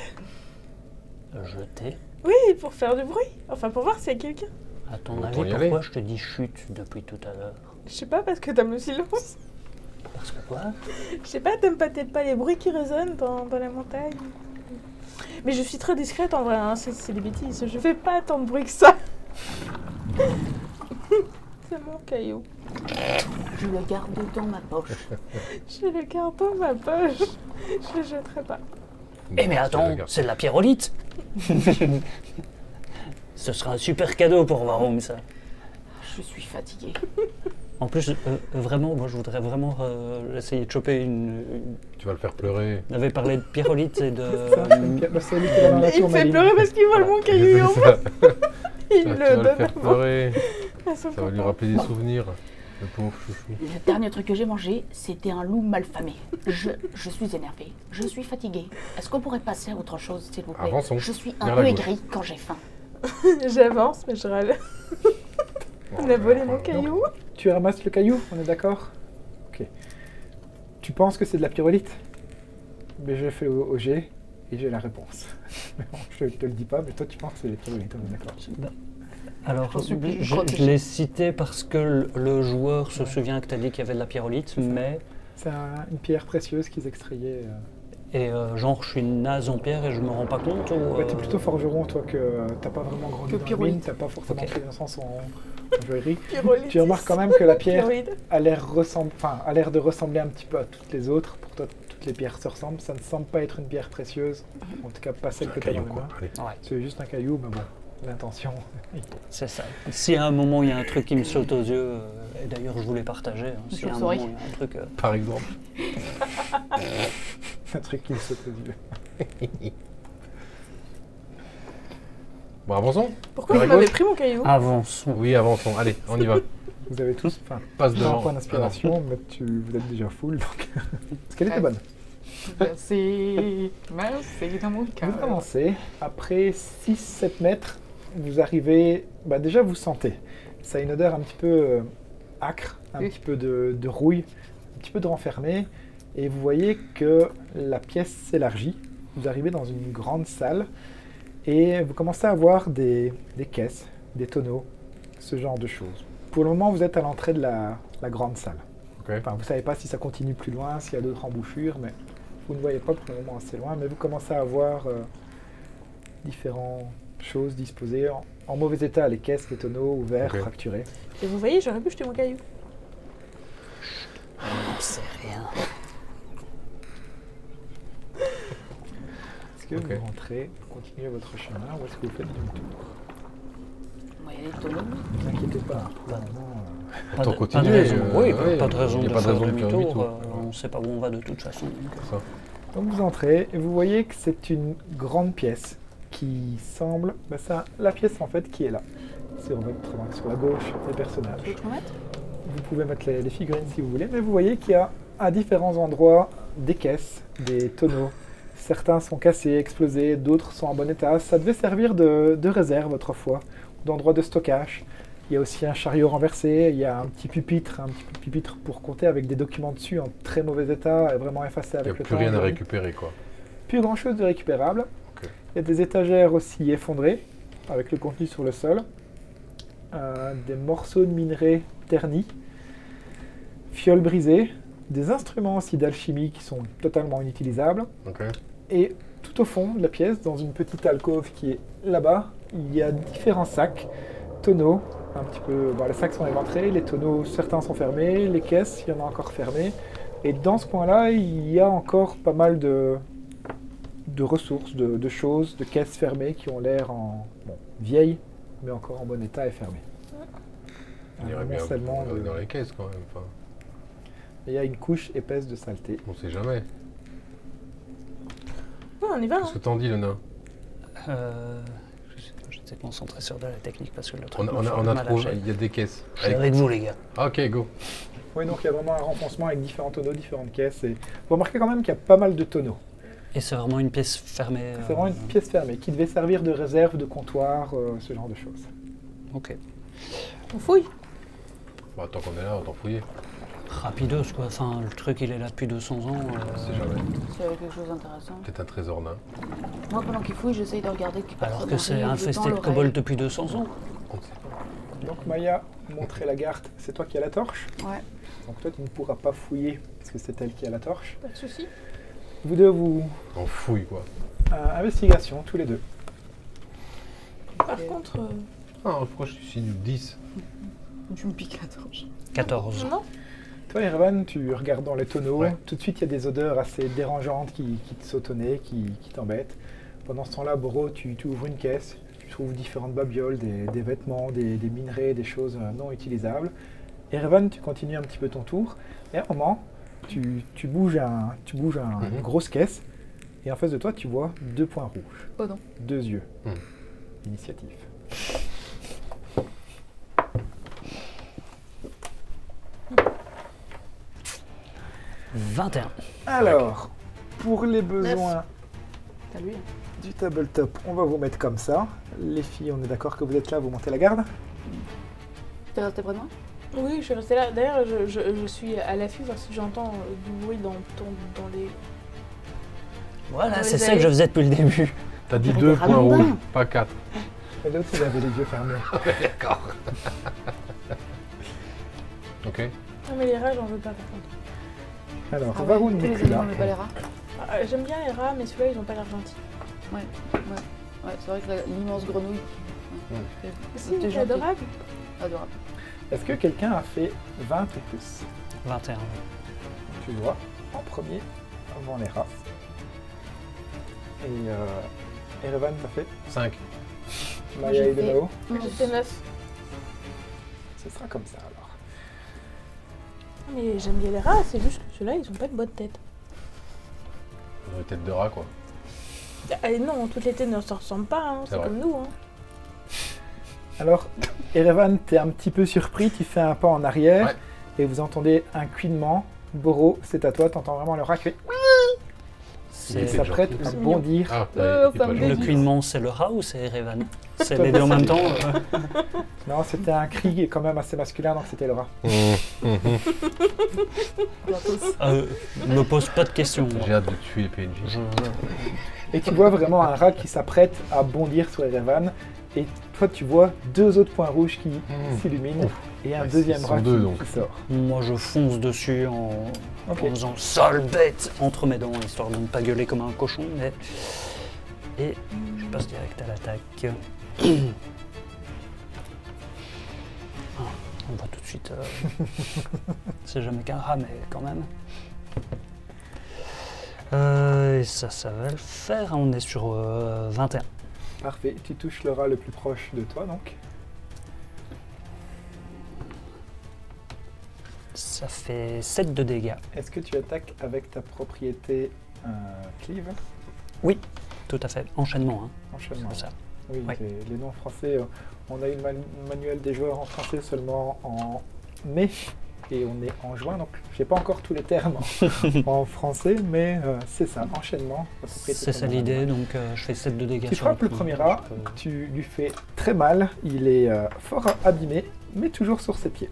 Jeter. Oui, pour faire du bruit. Enfin, pour voir s'il y a quelqu'un. À ton Autant avis, y pourquoi aller. je te dis chute depuis tout à l'heure? Je sais pas, parce que t'aimes le silence. Parce que quoi? Je sais pas, t'aimes peut-être pas les bruits qui résonnent dans la montagne. Mais je suis très discrète en vrai, hein. C'est des bêtises. Je fais pas tant de bruit que ça. C'est mon caillou. Je le garde dans ma poche. Je le garde dans ma poche. Je le jetterai pas. Eh mais attends, c'est de la pierrolite. Ce sera un super cadeau pour Varom, ça. Je suis fatiguée. En plus, vraiment, moi je voudrais vraiment essayer de choper une... Tu vas le faire pleurer. On avait parlé de pierrolite et de... Ça, le celui qui va dans la Il me tour fait Maline. pleurer parce qu'il vole mon caillou en Ça. Il Tu me vas le le donne faire pleurer. à son Ça va lui copain. rappeler des souvenirs. Le pauvre chouchou. Le dernier truc que j'ai mangé, c'était un loup mal famé. Je suis énervée. Je suis fatiguée. Est-ce qu'on pourrait passer à autre chose, s'il vous plaît? Avançons. Je suis Vers un la peu gauche. aigrie quand j'ai faim. J'avance, mais je râle. On a volé mon caillou. Tu ramasses le caillou, on est d'accord? Ok. Tu penses que c'est de la pyrolite? Mais je fais au jet et j'ai la réponse. Mais bon, je te le dis pas, mais toi tu penses que c'est de la pyrolite, on est d'accord? Alors, J'en supplie, je protégez. l'ai cité parce que le joueur se souvient que tu as dit qu'il y avait de la pierrolite, mais... C'est une pierre précieuse qu'ils extrayaient. Et genre, je suis naze en pierre et je me rends pas compte ou, Ouais, t'es plutôt forgeron, toi, que t'as pas vraiment grandi Que dans la pyrolite. mine, t'as pas forcément Ok. fait connaissance en joaillerie. Pyrolite. Tu remarques quand même que la pierre Pyroïde. a l'air de ressembler un petit peu à toutes les autres. Pour toi, toutes les pierres se ressemblent. Ça ne semble pas être une pierre précieuse. En tout cas, pas celle que tu as dans Caillou, les quoi. mains. Allez. Ouais, C'est juste un caillou, mais bon, l'intention. c'est ça. Si à un moment il y a un truc qui me saute aux yeux, et d'ailleurs je voulais partager, hein, si à un moment chauve-souris. il y a un truc... Par exemple. un truc qui me saute aux yeux. Bon, avançons. Pourquoi Vers vous la m'avez gauche. pris mon caillou? Avançons. Oui, avançons. Allez, on y va. Vous avez tous, Passe un devant. point d'inspiration, mais vous êtes déjà full, donc. Parce qu'elle était Ouais. bonne. Merci. Merci dans mon cœur. Vous avancez, après 6-7 mètres, vous arrivez, déjà vous sentez, ça a une odeur un petit peu âcre, un Oui. petit peu de rouille, un petit peu de renfermé, et vous voyez que la pièce s'élargit, vous arrivez dans une grande salle, et vous commencez à voir des caisses, des tonneaux, ce genre de choses. Pour le moment, vous êtes à l'entrée de la grande salle. Ok. Enfin, vous ne savez pas si ça continue plus loin, s'il y a d'autres embouchures, mais vous ne voyez pas pour le moment assez loin, mais vous commencez à voir différentes choses disposées en mauvais état, les caisses, les tonneaux ouverts, Ok. fracturés. Et vous voyez, j'aurais pu jeter mon caillou. On sait rien. Est-ce que Ok. vous rentrez, vous continuez votre chemin, ou est-ce que vous faites demi-tour? Moi, il y a des tonneaux. Ne vous inquiétez pas, pour le moment, Pas Autant de, continuer, pas de raison, oui, ouais, pas de raison y a de pas de faire raison de faire demi-tour. demi-tour. On ne sait pas où on va de toute façon. Ça. Donc vous entrez et vous voyez que c'est une grande pièce qui semble, c'est la pièce en fait qui est là. Sur la gauche, les personnages. Tu veux que je me mette? Vous pouvez mettre les figurines si vous voulez, mais vous voyez qu'il y a à différents endroits des caisses, des tonneaux. Certains sont cassés, explosés, d'autres sont en bon état. Ça devait servir de réserve autrefois, d'endroit de stockage. Il y a aussi un chariot renversé, il y a un petit pupitre pour compter avec des documents dessus en très mauvais état, vraiment effacés Il n'y a avec le plus temps. rien à aujourd'hui. récupérer, quoi. Plus grand chose de récupérable. Ok. Il y a des étagères aussi effondrées, avec le contenu sur le sol. Des morceaux de minerai ternis. Fioles brisées. Des instruments aussi d'alchimie qui sont totalement inutilisables. Ok. Et tout tout au fond de la pièce, dans une petite alcôve qui est là-bas, il y a différents sacs, tonneaux, un petit peu... Bon, les sacs sont éventrés, les tonneaux, certains sont fermés, les caisses, il y en a encore fermées. Et dans ce coin-là, il y a encore pas mal de ressources, de choses, de caisses fermées qui ont l'air vieilles, mais encore en bon état et fermées. Il irait bien dans les caisses quand même. Enfin. Il y a une couche épaisse de saleté. On sait jamais. Non, on y va. Qu'est-ce que t'en dis, le nain? J'essaie de me concentrer sur de la technique parce que le truc on a trouvé, il y a des caisses. Je suis avec vous, les gars. Ok, go. Oui, donc il y a vraiment un renfoncement avec différents tonneaux, différentes caisses. Et vous remarquez quand même qu'il y a pas mal de tonneaux. Et c'est vraiment une pièce fermée. C'est vraiment une pièce fermée qui devait servir de réserve, de comptoir, ce genre de choses. Ok. On fouille. Bah, tant qu'on est là, autant fouiller. Rapidos, quoi. Enfin, le truc, il est là depuis 200 ans. C'est jamais. C'est quelque chose d'intéressant. Peut-être un trésor nain. Moi, pendant qu'il fouille, j'essaye de regarder qui Alors que c'est infesté de kobolds depuis 200 ans. Donc Maya, montrer la garde, c'est toi qui as la torche. Ouais. Donc toi, tu ne pourras pas fouiller parce que c'est elle qui a la torche. Pas de soucis. Vous deux, vous... On fouille, quoi. Investigation, tous les deux. Par contre... Ah, pourquoi je suis du 10? Je me pique la torche. 14. Non. Toi, Erwan, tu regardes dans les tonneaux. Ouais. Tout de suite, il y a des odeurs assez dérangeantes qui te sautent au nez, qui t'embêtent. Pendant ce temps-là, Boro, tu ouvres une caisse. Tu trouves différentes babioles, des vêtements, des minerais, des choses non utilisables. Erwan, tu continues un petit peu ton tour. Et à un moment, tu bouges une grosse caisse. Et en face de toi, tu vois 2 points rouges. Oh non. 2 yeux. Initiative. « 21. Alors, pour les besoins T'as lui. du tabletop, on va vous mettre comme ça. Les filles, on est d'accord que vous êtes là, vous montez la garde. T'es resté près de moi? Oui, je suis restée là. D'ailleurs, je suis à l'affût voir si j'entends du bruit dans les... Voilà, c'est ça que je faisais depuis le début. T'as dit 2 points rouges, pas 4. Et l'autre, il avait les yeux fermés. D'accord. Ok. Non mais les rats, j'en veux pas par contre. Alors, Ah Varun tous n'est les plus là. animaux, mais pas les rats. J'aime bien les rats, mais ceux-là, ils ont pas l'air gentils. Ouais, c'est vrai que l'immense grenouille. Ouais. Si, T'es c'est gentil. adorable. Adorable. Est-ce que quelqu'un a fait 20 ou plus? 21. Tu vois, en premier, avant les rats. Et Erwan, t'as fait 5. Maya et j'ai fait- Denao. J'ai fait 9. Ce sera comme ça alors. Mais j'aime bien les rats, c'est juste que ceux-là, ils ont pas de bonne tête. Une tête de rat, quoi. Non, toutes les têtes ne se ressemblent pas, hein, C'est c'est vrai. comme nous. Hein. Alors, Erevan, t'es un petit peu surpris, tu fais un pas en arrière Ouais. et vous entendez un couinement. Boro, c'est à toi, t'entends vraiment le rat qui fait... Il C'est s'apprête à C'est mignon. bondir. Ah, ça il est pas me gentil. le couinement, c'est le rat ou c'est Erevan? C'est les deux en même temps. Non, c'était un cri quand même assez masculin, donc c'était le rat. Me pose pas de questions. moi. J'ai hâte de tuer les PNJ. Et tu vois vraiment un rat qui s'apprête à bondir sur Erevan. Et toi, tu vois 2 autres points rouges qui s'illuminent Ouf. et un Ouais, deuxième ils rat sont deux, qui donc. sort. Moi, je fonce dessus en faisant sale bête entre mes dents, histoire de ne pas gueuler comme un cochon. Mais... Et je passe direct à l'attaque. Ah, on voit tout de suite. C'est jamais qu'un rat, mais quand même. Et ça va le faire. On est sur 21. Parfait, tu touches le rat le plus proche de toi donc. Ça fait 7 de dégâts. Est-ce que tu attaques avec ta propriété cleave? Tout à fait. Enchaînement, hein. Enchaînement. C'est ça. Oui, Ouais. les noms français, on a eu le manuel des joueurs en français seulement en mai et on est en juin, donc j'ai pas encore tous les termes en français, mais c'est ça, enchaînement. la propriété C'est ça commandante. l'idée, donc je fais 7 de dégâts. Tu sur frappes le premier rat, tu lui fais très mal, il est fort abîmé, mais toujours sur ses pieds.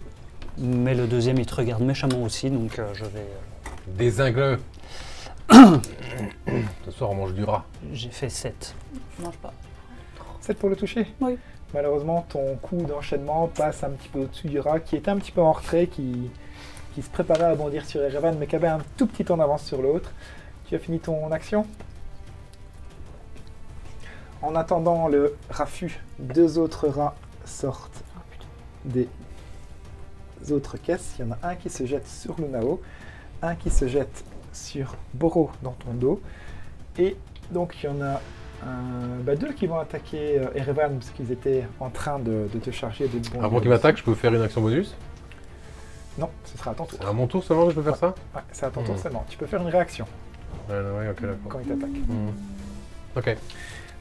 Mais le deuxième, il te regarde méchamment aussi, donc je vais... Désingle. Ce soir, on mange du rat. J'ai fait 7. Je mange pas. 7 pour le toucher? Oui. Malheureusement, ton coup d'enchaînement passe un petit peu au-dessus du rat, qui était un petit peu en retrait, qui se préparait à bondir sur Erevan, mais qui avait un tout petit temps d'avance sur l'autre. Tu as fini ton action? En attendant le raffut, 2 autres rats sortent des autres caisses. Il y en a un qui se jette sur Lunao, un qui se jette sur Boro dans ton dos. Et donc il y en a 2 qui vont attaquer Erevan parce qu'ils étaient en train de te charger de bonbons. Avant qu'il m'attaque, je peux faire une action bonus? Non, ce sera à ton tour. C'est à mon tour seulement que je peux faire ça? Ouais, c'est à ton tour seulement. Tu peux faire une réaction Ouais, ok, d'accord. quand il t'attaque. Ok.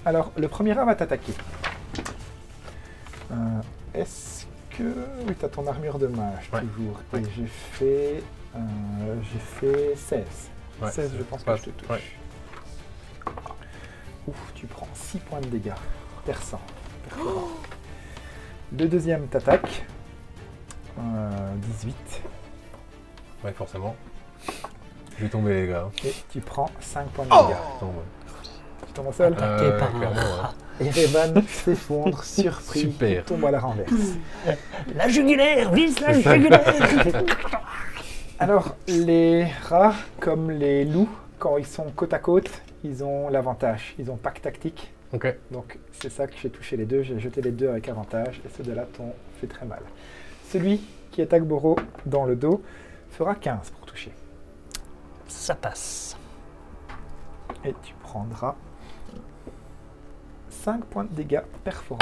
Alors, le premier rat va t'attaquer. Est-ce que... Oui, tu as ton armure de mage, toujours. Ouais. Et j'ai fait 16. Ouais, 16, je pense que je te touche. Ouais. Ouf, tu prends 6 points de dégâts. Perçant. Le deuxième t'attaque. 18. Ouais, forcément. Je vais tomber, les gars. Et tu prends 5 points de dégâts. Je tombe, ouais. Tu tombes au sol. Attaqué par un clairement, rat. Et Revan s'effondre, surpris. Super. Il tombe à la renverse. La jugulaire, vise la C'est ça. jugulaire. Alors, les rats, comme les loups, quand ils sont côte à côte, ils ont l'avantage. Ils ont pack tactique. Ok. Donc, c'est ça que j'ai touché les deux. J'ai jeté les deux avec avantage. Et ceux de là t'ont fait très mal. Celui qui attaque Boro dans le dos fera 15 pour toucher. Ça passe. Et tu prendras 5 points de dégâts perforants.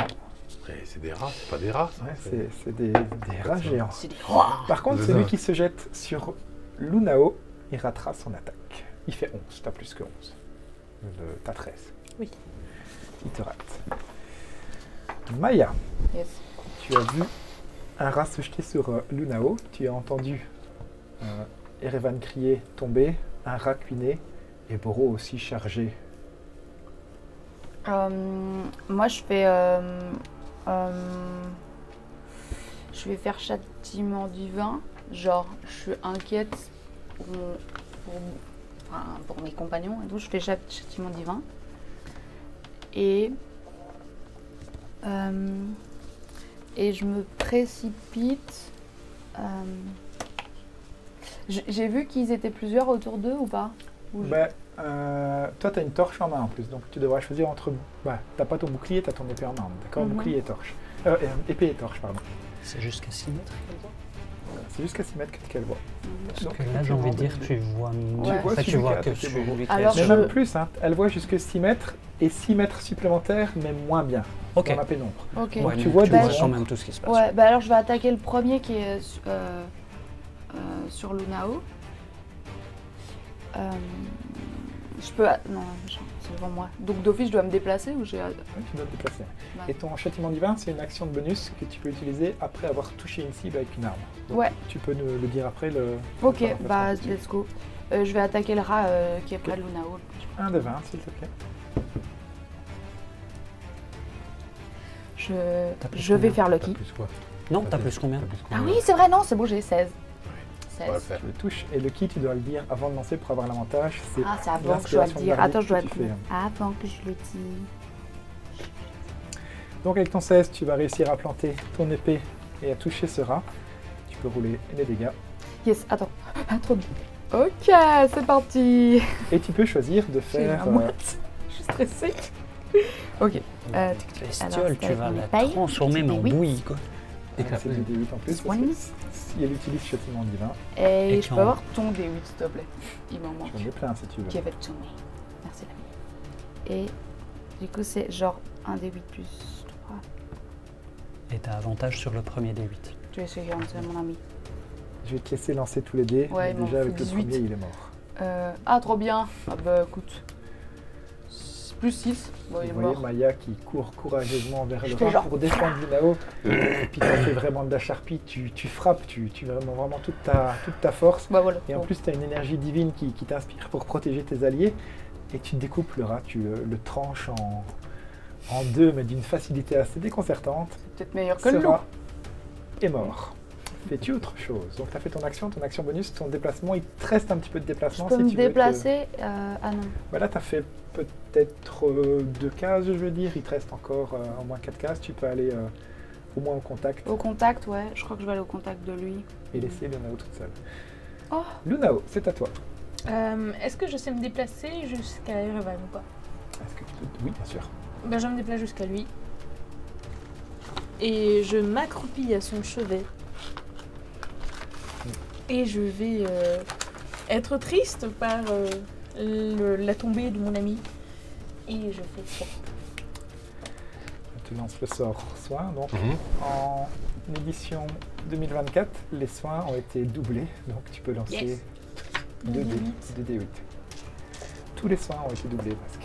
C'est des rats, c'est pas des rats, ça. Ouais, c'est des rats géants. C'est des rois. Par contre, C'est celui ça. qui se jette sur Lunao, il ratera son attaque. Il fait 11, t'as plus que 11. T'as 13. Oui. Il te rate. Maya, Yes. tu as vu un rat se jeter sur Lunao. Tu as entendu Erevan crier, tomber, un rat cuiné, et Boro aussi chargé. Moi, je vais faire châtiment divin. Genre, je suis inquiète pour mes compagnons et tout. Je fais châtiment divin. Et je me précipite. J'ai vu qu'ils étaient plusieurs autour d'eux ou pas? Toi, tu as une torche en main en plus, donc tu devras choisir entre... t'as pas ton bouclier, tu as ton épée en main, d'accord? Bouclier et torche. Épée et torche, pardon. C'est jusqu'à 6 mètres qu'elle voit. C'est jusqu'à 6 mètres qu'elle voit. Parce Donc, que là, j'ai envie de dire, tu vois Ouais. En fait, tu vois que celui sur qui a attaqué vitesse. Alors, Mais je- même plus, hein. Elle voit jusque 6 mètres et 6 mètres supplémentaires, mais moins bien Ok. dans la pénombre. Ok. Donc, Ouais, tu mais vois tu des vois ombres. quand même tout ce qui se passe. Ouais, bah alors je vais attaquer le premier qui est sur Lunao. Je peux... Non, c'est devant moi. Donc d'office, je dois me déplacer ou j'ai... Oui, tu dois te déplacer. Ouais. Et ton châtiment divin, c'est une action de bonus que tu peux utiliser après avoir touché une cible avec une arme. Donc, Ouais. tu peux nous le dire après. Ok, le bah remplacement. let's go. Je vais attaquer le rat qui est près de Lunao. 1 de 20, s'il te plaît. T'as plus Je vais combien? faire le T'as qui. plus quoi? Non, t'as plus combien? T'as plus Ah combien? oui, c'est vrai, non, c'est bon, j'ai 16. On va le 16. faire. Tu le touches. Et le qui, tu dois le dire avant de lancer pour avoir l'avantage. C'est Ah, c'est avant que je dois le l'inspiration dire. bardique Attends, je dois que le tu fais. dire. Avant que je le dise. Donc avec ton 16, tu vas réussir à planter ton épée et à toucher ce rat. Tu peux rouler les dégâts. Yes, attends. Ah, trop bien. Ok, c'est parti. Et tu peux choisir de J'ai faire... la moite. Je suis stressée. Ok. Bestiole, tu c'est vas avec la mes pailles, transformer mais en des bouillie, quoi. c'est du D8 en plus. Parce que si elle utilise châtiment divin, Et Et je quand- peux avoir ton D8, s'il te plaît. Il m'en manque. j'en ai plein si tu veux. Give it to me. Merci l'ami. Et du coup, c'est genre un D8 plus 3. Et t'as avantage sur le premier D8. Tu es sûr, c'est mon ami. Je vais te laisser lancer tous les dés. Ouais, mais il m'en déjà faut avec le 18. premier, il est mort. Ah, trop bien. Ah bah écoute. Plus 6. Bon, il est Vous voyez mort. Maya qui court courageusement vers Je le fais rat genre- pour défendre Lunao. Et puis tu fais vraiment de la charpie, tu frappes, tu vraiment toute ta force. Bah voilà. Et en Bon. plus, tu as une énergie divine qui t'inspire pour protéger tes alliés. Et tu découpes le rat, tu le tranches en deux, mais d'une facilité assez déconcertante. C'est peut-être meilleur que Ce le loup. rat est mort. Fais-tu autre chose? Donc tu as fait ton action bonus, ton déplacement, il te reste un petit peu de Je déplacement peux si me tu veux. déplacer. Ah non. Voilà, tu as fait peut-être 2 cases, je veux dire. Il te reste encore au moins 4 cases. Tu peux aller au moins au contact Au contact, ouais. Je crois que je vais aller au contact de lui. et laisser Lunao toute seule. Oh. Lunao, c'est à toi. Est-ce que je sais me déplacer jusqu'à Erevan ou pas? Est-ce que tu peux... Oui, bien sûr. Ben, je me déplace jusqu'à lui. Et je m'accroupis à son chevet. Et je vais être triste par la tombée de mon ami. Et je fais ça. Tu lances le sort soin. Donc, en édition 2024, les soins ont été doublés. Donc, tu peux lancer 2d8. Tous les soins ont été doublés presque.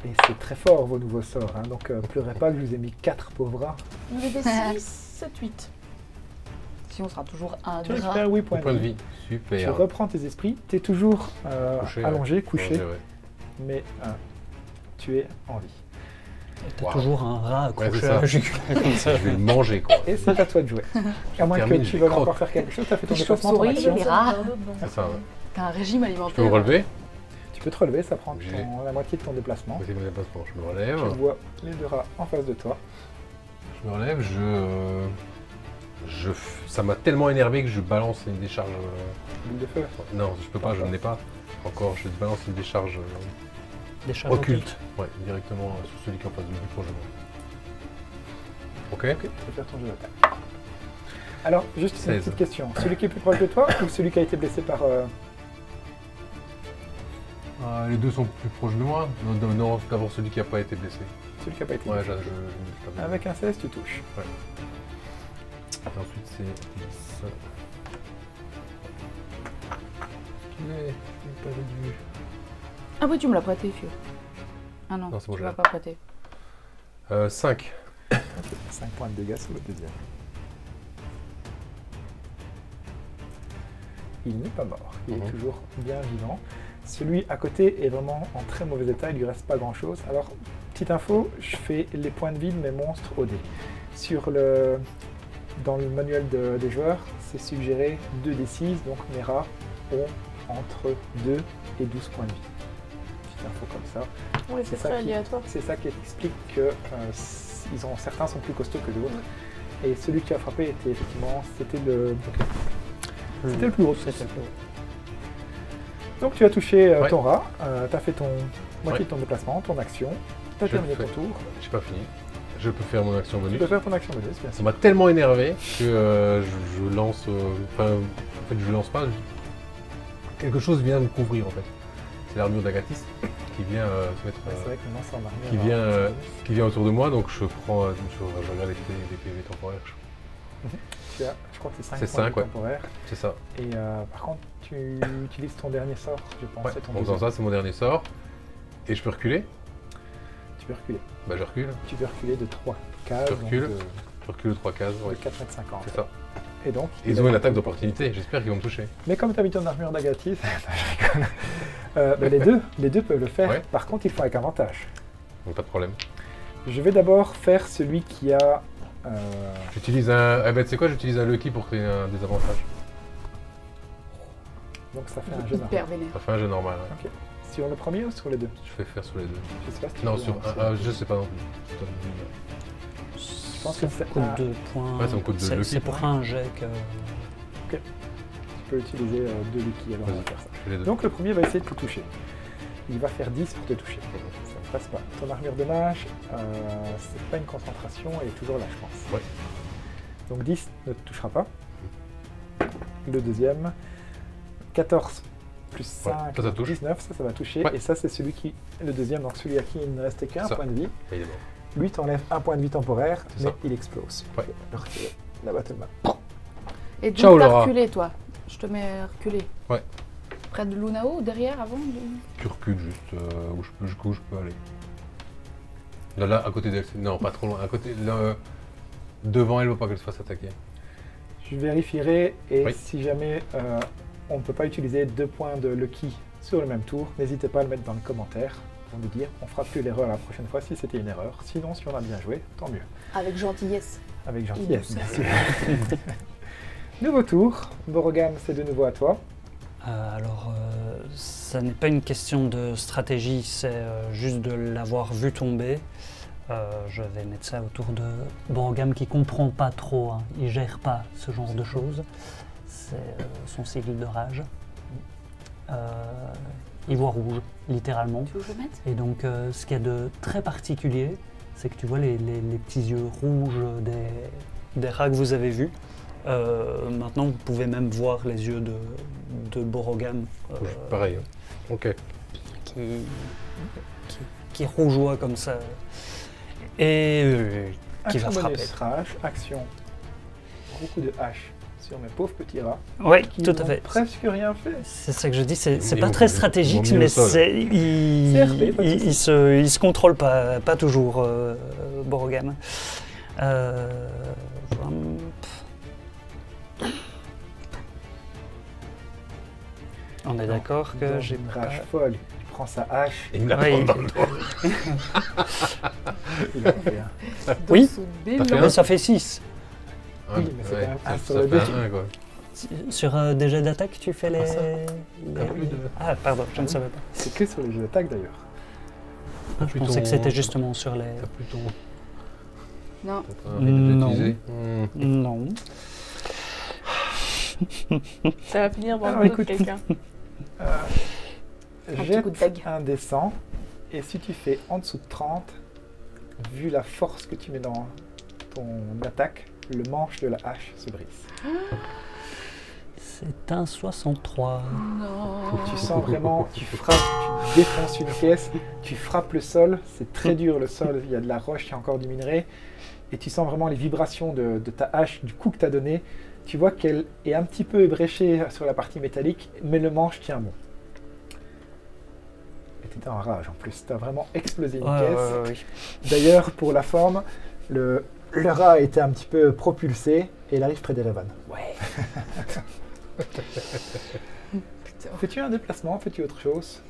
Et c'est très fort vos nouveaux sorts. Hein. Donc, pleurez pas que je vous ai mis 4 pauvres rats. On avait 6, 7, 8. Si on sera toujours un Tu gras. récupères 8 points Point de de vie. vie. Super. Tu reprends tes esprits. Tu es toujours allongé, couché, Ouais. mais tu es en vie. T'as Wow. toujours un rat accroché c'est à ça. la jugulaire comme ça. Je vais le manger, quoi. Et c'est à toi de jouer. À moins que termine, tu je veuilles croque. encore faire quelque chose, tu as fait ton Les déplacement, ton chauves-souris, action. les rats. C'est ça, ouais. T'as un régime Je alimentaire. peux me relever? Tu peux te relever, ça prend J'ai- la moitié de ton déplacement. C'est mon déplacement. Je me relève. Tu vois les 2 rats en face de toi. Je me relève, ça m'a tellement énervé que je balance une décharge. Boule de feu. Non, je peux pas, je n'en ai pas. Encore, je balance une décharge Des charges occulte. Ouais, directement sur celui qui est en face du proche de moi. Ok. Ok, tu peux faire ton jeu d'attaque. Alors, juste une 16. petite question. Celui qui est plus proche de toi ou celui qui a été blessé par... Les deux sont plus proches de moi. Non, c'est d'abord celui qui n'a pas été blessé. celui qui n'a pas été Ouais, blessé? je Avec un 16, tu touches. Et ensuite, c'est 10. Je l'ai pas réduit. Ah oui, tu me l'as prêté, Fio. Ah non, Non, c'est bon, tu je m'as l'ai. pas prêté. 5. Ok, 5 points de dégâts sur le deuxième. Il n'est pas mort, il est toujours bien vivant. Celui à côté est vraiment en très mauvais état, il lui reste pas grand chose. Alors, petite info, je fais les points de vie de mes monstres au dé. Dans le manuel des joueurs, c'est suggéré 2d6, donc mes rats ont entre 2 et 12 points de vie. Petite info comme ça. Oui, c'est ça très qui- aléatoire. C'est ça qui explique que certains sont plus costauds que d'autres. Et celui qui a frappé était effectivement, c'était le plus gros. C'était le plus gros. Donc tu as touché Ouais. ton rat, tu as fait ton moitié Ouais. de ton déplacement, ton action, tu as Je terminé le ton fais. tour. J'ai pas fini. Je peux faire mon action Tu bonus. peux faire ton action bonus, bien Ça sûr. m'a tellement énervé que je lance. Enfin, en fait, je lance pas. Quelque chose vient me couvrir en fait. C'est l'armure d'Agathis qui vient se mettre. Ouais, c'est vrai que maintenant c'est en armure. qui en vient, bonus. qui vient autour de moi, donc je prends. Je regarde les PV temporaires. Tu as, je crois que c'est 5 C'est points de 5, ouais. temporaire. C'est ça. Et par contre, tu utilises ton dernier sort, je pense. Ouais. c'est ton En faisant deuxième. ça, c'est mon dernier sort. Et je peux reculer. Tu peux reculer. Bah, je recule. Tu peux reculer de 3 cases. Je donc recule. de Je recule de 3 cases. Ouais. 4 mètres 50. C'est ça. Et donc, Et ils ont une attaque d'opportunité. J'espère qu'ils vont me toucher. Mais comme tu as mis ton armure d'Agathis, je rigole. Les deux peuvent le faire. Ouais. Par contre, il faut avec avantage. Donc pas de problème. Je vais d'abord faire celui qui a... J'utilise un. Ah bah, tu sais quoi, j'utilise un Lucky pour créer un désavantage. donc ça fait un jeu normal. Hyper vénère. Ça fait un jeu normal. Ouais. Ok. Sur le premier ou sur les deux? Je vais faire sur les deux. Je sais pas si tu Non, peux, sur hein, un. Je sais pas non plus. Je pense que c'est coûte un- 2 points. Ouais, ça me coûte deux C'est Lucky. pour un jet que. Tu peux utiliser 2 Lucky, alors on va Vas-y, faire ça. je fais les deux. Donc le premier va essayer de te toucher. Il va faire 10 pour te toucher. Ça ne passe pas. Ton armure de mage, c'est pas une concentration, elle est toujours là, je pense. Ouais. Donc 10 ne te touchera pas. Le deuxième, 14 plus 5, ça touche. 19, ça va toucher. Ouais. Et ça, c'est celui qui, le deuxième, donc celui à qui il ne restait qu'un Ça. point de vie. Et il est mort. Lui t'enlève un point de vie temporaire, C'est mais ça. il explose. Ouais. Le retirer. La battle map. Et donc, Ciao, t'as Laura. reculé, toi. Je te mets reculé. Ouais. Près de Lunao ou derrière, avant Tu recules juste jusqu'où je peux aller. Là, à côté d'elle. Non, pas trop loin. À côté. Là, devant elle, faut pas qu'elle se fasse attaquer. Je vérifierai et Oui. si jamais on ne peut pas utiliser 2 points de Lucky sur le même tour, n'hésitez pas à le mettre dans le commentaire pour nous dire on fera plus l'erreur la prochaine fois si c'était une erreur. Sinon, si on a bien joué, tant mieux. Avec gentillesse. Avec gentillesse, bien sûr. Nouveau tour. Borogam, c'est de nouveau à toi. Alors, ça n'est pas une question de stratégie, c'est juste de l'avoir vu tomber. Je vais mettre ça autour de Borogam qui comprend pas trop, hein. Il gère pas ce genre de choses. C'est son civil de rage. il voit rouge, littéralement. Tu veux que je le mette? Et donc, ce qu'il y a de très particulier, c'est que tu vois les petits yeux rouges des rats que vous avez vus. Maintenant, vous pouvez même voir les yeux de Borogam. Pareil. Hein. Ok. Qui rougeoie comme ça. Et qui va Action frapper. bonus rage, action. Gros coup de hache sur mes pauvres petits rats. Oui, Qui tout à n'ont fait. presque rien fait. C'est ça que je dis, c'est Ils pas vont- très ils stratégique, vont mieux mais au sol. il RP, pas de souci. il se contrôle pas toujours, Borogam. On est d'accord que Dans j'ai une pas... rage folle. Il prend sa hache. Et il me la Oui. prend dans le dos. Il a fait un. Oui. Dans ce T'as fait Mais ça fait 6. Oui, mais c'est quand même un ça sur le fait dé. un, quoi. Sur des jets d'attaque, tu fais les... ça. les- plus de- Ah, pardon, je ne savais pas. C'est que sur les jeux d'attaque d'ailleurs. Je pensais que c'était justement sur les... T'as plus ton... Non. Non. Utilisé. Non. Ça va finir dans Alors, le dos de écoute. quelqu'un. petit Jette coup de dague. un des 100 et si tu fais en dessous de 30, vu la force que tu mets dans ton attaque, le manche de la hache se brise. C'est un 63. Non. Tu sens vraiment, tu frappes, tu défonces une caisse, tu frappes le sol, c'est très dur le sol, il y a de la roche, il y a encore du minerai, et tu sens vraiment les vibrations de ta hache, du coup que tu as donné. Tu vois qu'elle est un petit peu ébréchée sur la partie métallique, mais le manche tient bon. Et tu étais en rage en plus, tu as vraiment explosé une caisse. Oui. D'ailleurs, pour la forme, le rat a été un petit peu propulsé et il arrive près d'Erevan. Ouais. Putain. Fais-tu un déplacement? Fais-tu autre chose?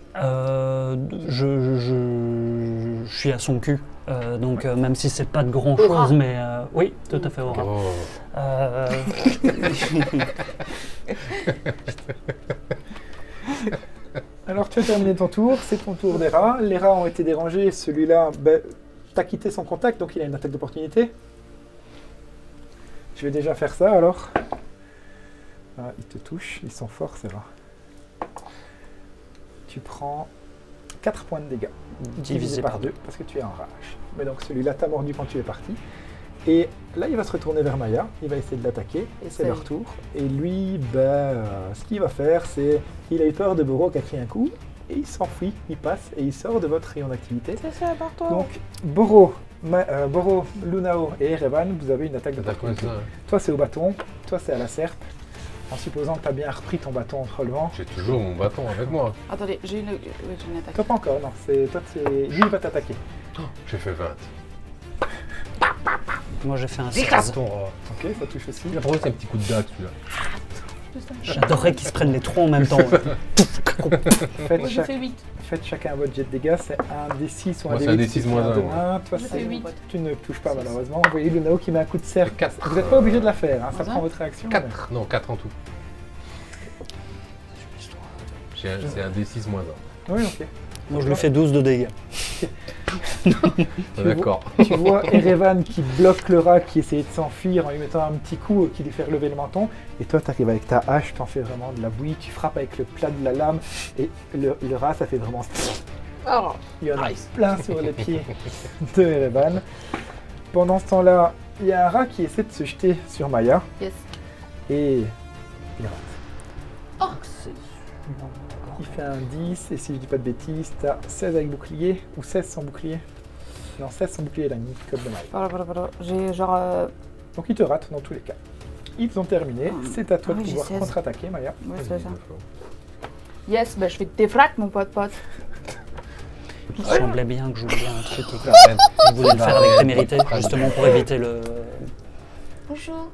Je suis à son cul, donc même si c'est pas de grand chose, mais oui, tout à fait aura. Oh. Alors tu as terminé ton tour, c'est ton tour des rats. Les rats ont été dérangés, celui-là, t'as quitté son contact, donc il a une attaque d'opportunité. Je vais déjà faire ça alors. Ah, ils te touchent, ils sont forts ces rats. Tu prends 4 points de dégâts, divisé par 2, parce que tu es en rage. Mais donc celui-là t'a mordu quand tu es parti. Et là, il va se retourner vers Maya, il va essayer de l'attaquer, et c'est Ça y leur est. tour. Et lui, ce qu'il va faire, c'est... Il a eu peur de Boro qui a pris un coup, et il s'enfuit, il passe, et il sort de votre rayon d'activité. C'est ça, par toi. Donc, Boro, Lunao et Erevan, vous avez une attaque T'as quoi d'opportunité. ça? Toi, c'est au bâton, toi, c'est à la serpe. En supposant que tu as bien repris ton bâton en te relevant. J'ai toujours mon bâton avec moi. Attendez, j'ai une attaque. Toi, pas encore, non. Toi, lui, il va t'attaquer. J'ai fait 20. Moi j'ai fait un Écrase 16. ton rat. Ok, ça touche aussi. Il a pris un petit coup de dague celui-là. J'adorerais qu'ils se prennent les trois en même temps. Faites, Moi, j'ai chaque- fait 8. faites chacun votre jet de dégâts. C'est un D6 ou un Moi, D8. c'est un D6 moins un de un, Toi, J'ai c'est fait 8. tu ne touches pas malheureusement. Vous voyez Lunao qui met un coup de serre. Vous n'êtes pas obligé de la faire, hein, ça Moins un. prend votre réaction. 4. Non, 4 en tout. C'est un D6 moins 1. mais- Oui, ok. Moi je lui fais 12 de dégâts. D'accord. Tu vois Erevan qui bloque le rat qui essayait de s'enfuir en lui mettant un petit coup qui lui fait relever le menton. Et toi, tu arrives avec ta hache, tu en fais vraiment de la bouillie, tu frappes avec le plat de la lame. Et le rat, ça fait vraiment... Oh, Il y en a Nice. plein sur les pieds de Erevan. Pendant ce temps-là, il y a un rat qui essaie de se jeter sur Maya. Yes. Et il rate. Il fait un 10, et si je dis pas de bêtises, t'as 16 avec bouclier, ou 16 sans bouclier. Non, 16 sans bouclier, il a une code de maille. Voilà. J'ai genre. Donc il te rate dans tous les cas. Ils ont terminé, c'est à toi Ah oui, de j'ai pouvoir 16. contre-attaquer, Maya. Ouais, c'est ça. Yes, bah je fais des fracs, mon pote. Il semblait bien que j'oublie un truc. et que Arrête. Je voulais le faire avec témérité, justement pour éviter le... Bonjour.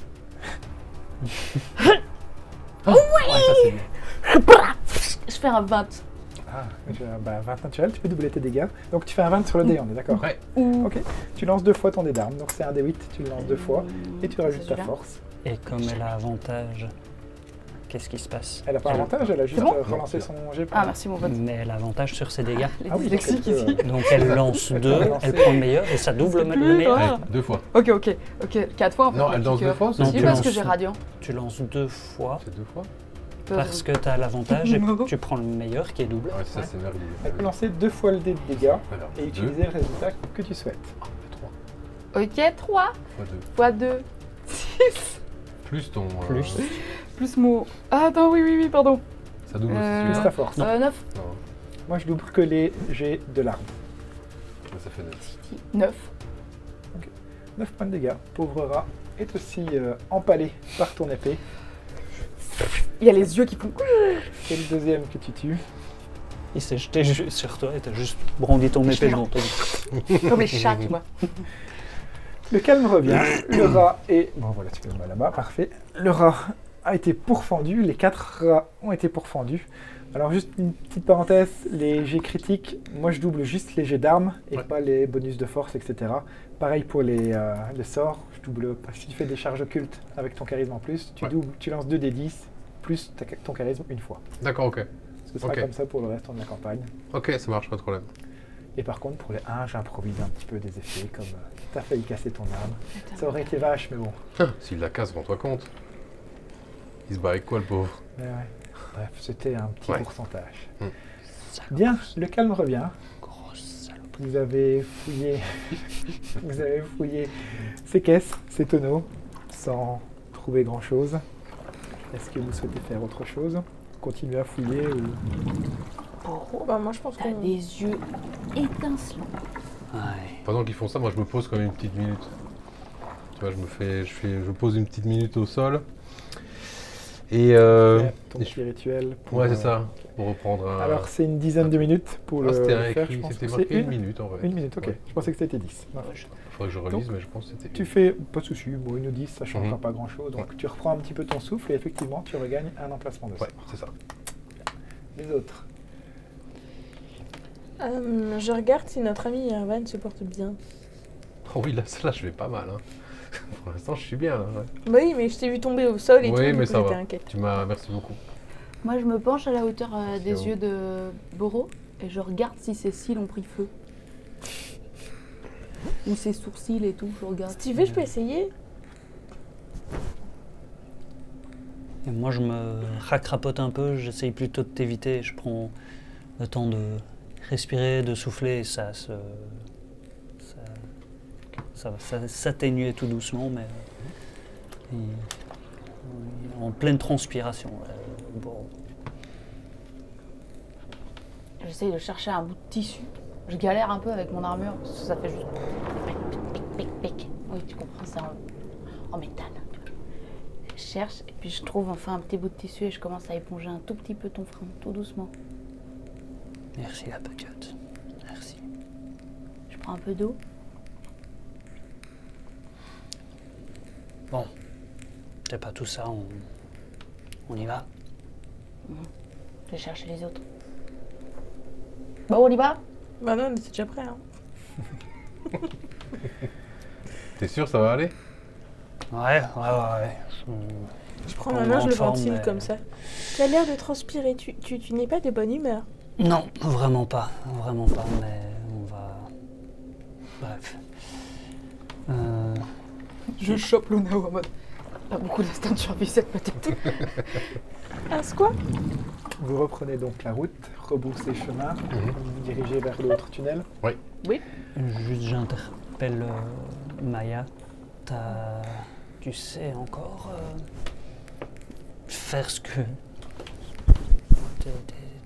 Ouais, ça c'est bien. Je fais un 20. Ah, 20 naturel, tu peux doubler tes dégâts. Donc tu fais un 20 sur le dé, on est d'accord? Ouais. Ok, tu lances 2 fois ton dé d'arme, donc c'est un D8, tu le lances 2 fois, et tu rajoutes ta celui-là. force. Et comme elle a avantage, qu'est-ce qui se passe? Elle a pas avantage, elle a juste bon relancé son jet. Ah, merci, mon pote. Mais elle a avantage sur ses dégâts. Les Ah oui, dyslexiques donc elle ici. Donc elle lance 2, lancer. elle prend le meilleur et ça double le meilleur. Ouais, 2 fois. Ok. 4 fois en fait. Non, elle danse 2 fois, Non, c'est Si, tu parce lances. que j'ai radiant. Tu lances 2 fois. C'est 2 fois. Parce que tu as l'avantage et que tu prends le meilleur qui est double. Ouais, ça c'est merveilleux. Elle peut lancer 2 fois le dé de dégâts Alors, et utiliser le résultat que tu souhaites. 3 Ok, 3 fois 2. fois 2. 6. Plus ton... Plus mon... Ah, attends, oui, pardon. Ça double Plus aussi ta force. 9. Non, Moi, je double que les jets de l'arme. ça fait 9. 9. 9 points de dégâts. Pauvre rat est aussi empalé par ton épée. Il y a les yeux qui font... C'est le deuxième que tu tues. Il s'est jeté sur toi et t'as juste brandi ton épée devant toi. Comme les chats, tu vois. Le calme revient. Le rat est... Bon, voilà, tu peux le mettre là-bas. Parfait. Le rat a été pourfendu. Les 4 rats ont été pourfendus. Alors, juste une petite parenthèse. Les jets critiques, moi, je double juste les jets d'armes et pas les bonus de force, etc. Pareil pour les sorts. Je double... Si tu fais des charges occultes avec ton charisme en plus, tu lances 2 des 10 plus ton charisme une fois. D'accord, ok. Ce sera comme ça pour le reste de la campagne. Ok, ça marche, pas de problème. Et par contre, pour les 1, j'improvise un petit peu des effets, comme t'as failli casser ton arme. Ça aurait été vache, mais bon. S'il la casse, rends-toi compte. Il se bat avec quoi, le pauvre? Mais ouais. Bref, c'était un petit pourcentage. Mm. Bien, le calme revient. Grosse salope. Vous avez fouillé ces caisses, ces tonneaux, sans trouver grand-chose. Est-ce que vous souhaitez faire autre chose? Continuer à fouiller ou... Bah, moi, je pense T'as qu'on... des yeux étincelants. Ouais. Pendant qu'ils font ça, moi je me pose quand même une petite minute. Tu vois, je pose une petite minute au sol. Et ton petit rituel. Pour, ouais, c'est ça. Pour reprendre un... Alors, c'est une dizaine de minutes pour le c'était faire. écrit, Je pense c'était que marqué c'est une minute en vrai. Une minute, ok. Ouais. Je pensais que c'était 10. Non. Faudrait que je relise, mais je pense que c'était... Tu fais, pas de souci, bon, une ou 10, ça ne changera Mhm. pas grand-chose. Donc, tu reprends un petit peu ton souffle et effectivement, tu regagnes un emplacement de sort. Ouais, c'est ça. Les autres. Je regarde si notre ami Irvan se porte bien. Oh oui, là, je vais pas mal. Hein. Pour l'instant, je suis bien là. Ouais. Bah oui, mais je t'ai vu tomber au sol et Oui, tout, mais du coup, ça j'étais va. inquiète. Merci beaucoup. Moi, je me penche à la hauteur des bon. yeux de Boro et je regarde si ses cils ont pris feu. Ou ses sourcils et tout, je regarde. Si tu veux, je peux essayer. Et moi, je me racrapote un peu, j'essaye plutôt de t'éviter. Je prends le temps de respirer, de souffler, et ça va s'atténuer tout doucement, mais en pleine transpiration. Bon. J'essaye de chercher un bout de tissu. Je galère un peu avec mon armure, parce que ça fait juste... pic. Oui, tu comprends, c'est en métal. Je cherche, et puis je trouve enfin un petit bout de tissu et je commence à éponger un tout petit peu ton frein, tout doucement. Merci la petite. Merci. Je prends un peu d'eau. Bon, c'est pas tout ça, on y va. Je vais chercher les autres. Bon, on y va? Bah non, c'est déjà prêt. Hein. T'es sûr, ça va aller? Ouais. Je prends ma main, je le ventile mais... comme ça. Tu as l'air de transpirer, tu n'es pas de bonne humeur. Non, vraiment pas, mais on va... Bref. Je chope Luna en mode... Pas beaucoup d'instinct de survie cette petite. Ah, c'est quoi? Vous reprenez donc la route, rebroussez chemin, vous dirigez vers l'autre tunnel. Oui. Juste j'interpelle Maya. Tu sais encore faire ce que...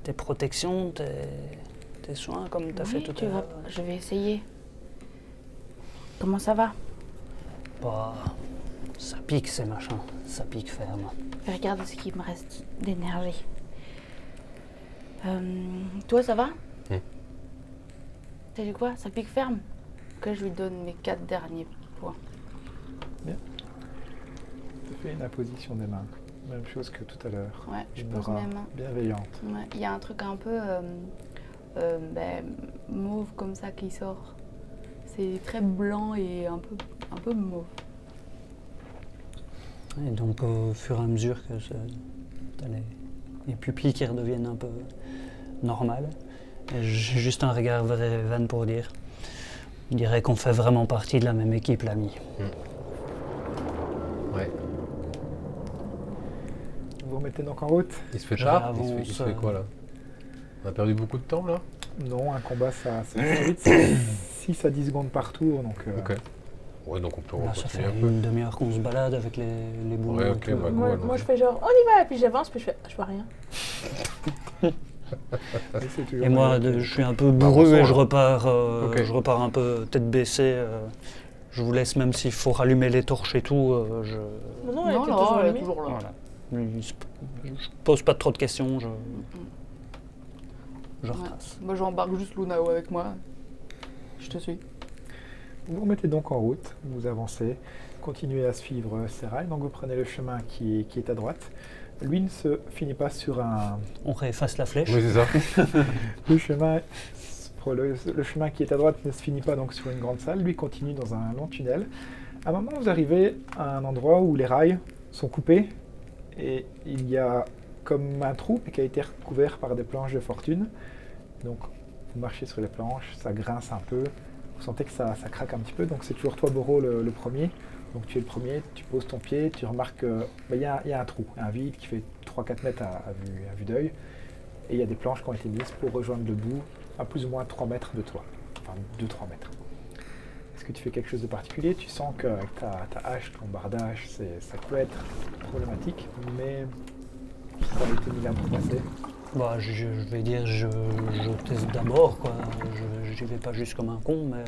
Tes protections, tes soins comme tu as fait tout à l'heure. Je vais essayer. Comment ça va? Bah, ça pique ces machins, ça pique ferme. Regarde ce qui me reste d'énergie. Toi, ça va? T'as dit quoi? Ça pique ferme? Que je lui donne mes 4 derniers points. Bien. Tu fais une apposition des mains. Même chose que tout à l'heure. Ouais, je Une pose aura mes mains. bienveillante. Ouais, il y a un truc un peu mauve comme ça qui sort. C'est très blanc et un peu mauve. Et donc au fur et à mesure que t'as les pupilles qui redeviennent un peu normales, j'ai juste un regard vers Evan pour dire, on dirait qu'on fait vraiment partie de la même équipe, l'ami. Ouais. Vous remettez donc en route? Il se fait tard? Il se fait quoi là? On a perdu beaucoup de temps là? Non, un combat ça se fait vite, c'est 6 à 10 secondes par tour. Donc, ok. Ouais, donc on peut là, ça fait continuer un peu. une demi-heure qu'on se balade avec les boulots. Ouais, ok, bah, moi je fais genre on y va, et puis j'avance, puis je fais je vois rien. Et moi, je suis un peu bourru et je repars un peu tête baissée. Je vous laisse, même s'il faut rallumer les torches et tout. Non, elle est toujours là. Voilà. Je pose pas trop de questions, je retrace. Moi j'embarque juste Lunao avec moi. Je te suis. Vous remettez donc en route, vous avancez, continuez à suivre Serail, donc vous prenez le chemin qui est à droite. Lui ne se finit pas sur un... On réefface la flèche. Oui, c'est ça. le chemin qui est à droite ne se finit pas donc sur une grande salle, lui continue dans un long tunnel. À un moment, vous arrivez à un endroit où les rails sont coupés et il y a comme un trou qui a été recouvert par des planches de fortune. Donc vous marchez sur les planches, ça grince un peu, vous sentez que ça craque un petit peu, donc c'est toujours toi Boro le premier. Donc tu es le premier, tu poses ton pied, tu remarques qu'il y a un trou, un vide qui fait 3-4 mètres à vue d'œil. Et il y a des planches qui ont été mises pour rejoindre le bout à plus ou moins 3 mètres de toi. Enfin 2-3 mètres. Est-ce que tu fais quelque chose de particulier? Tu sens qu'avec ta hache, ton bardage, ça peut être problématique, mais ça a été mis là pour passer. Bah, je vais dire, je teste d'abord, quoi. J'y vais pas juste comme un con, mais...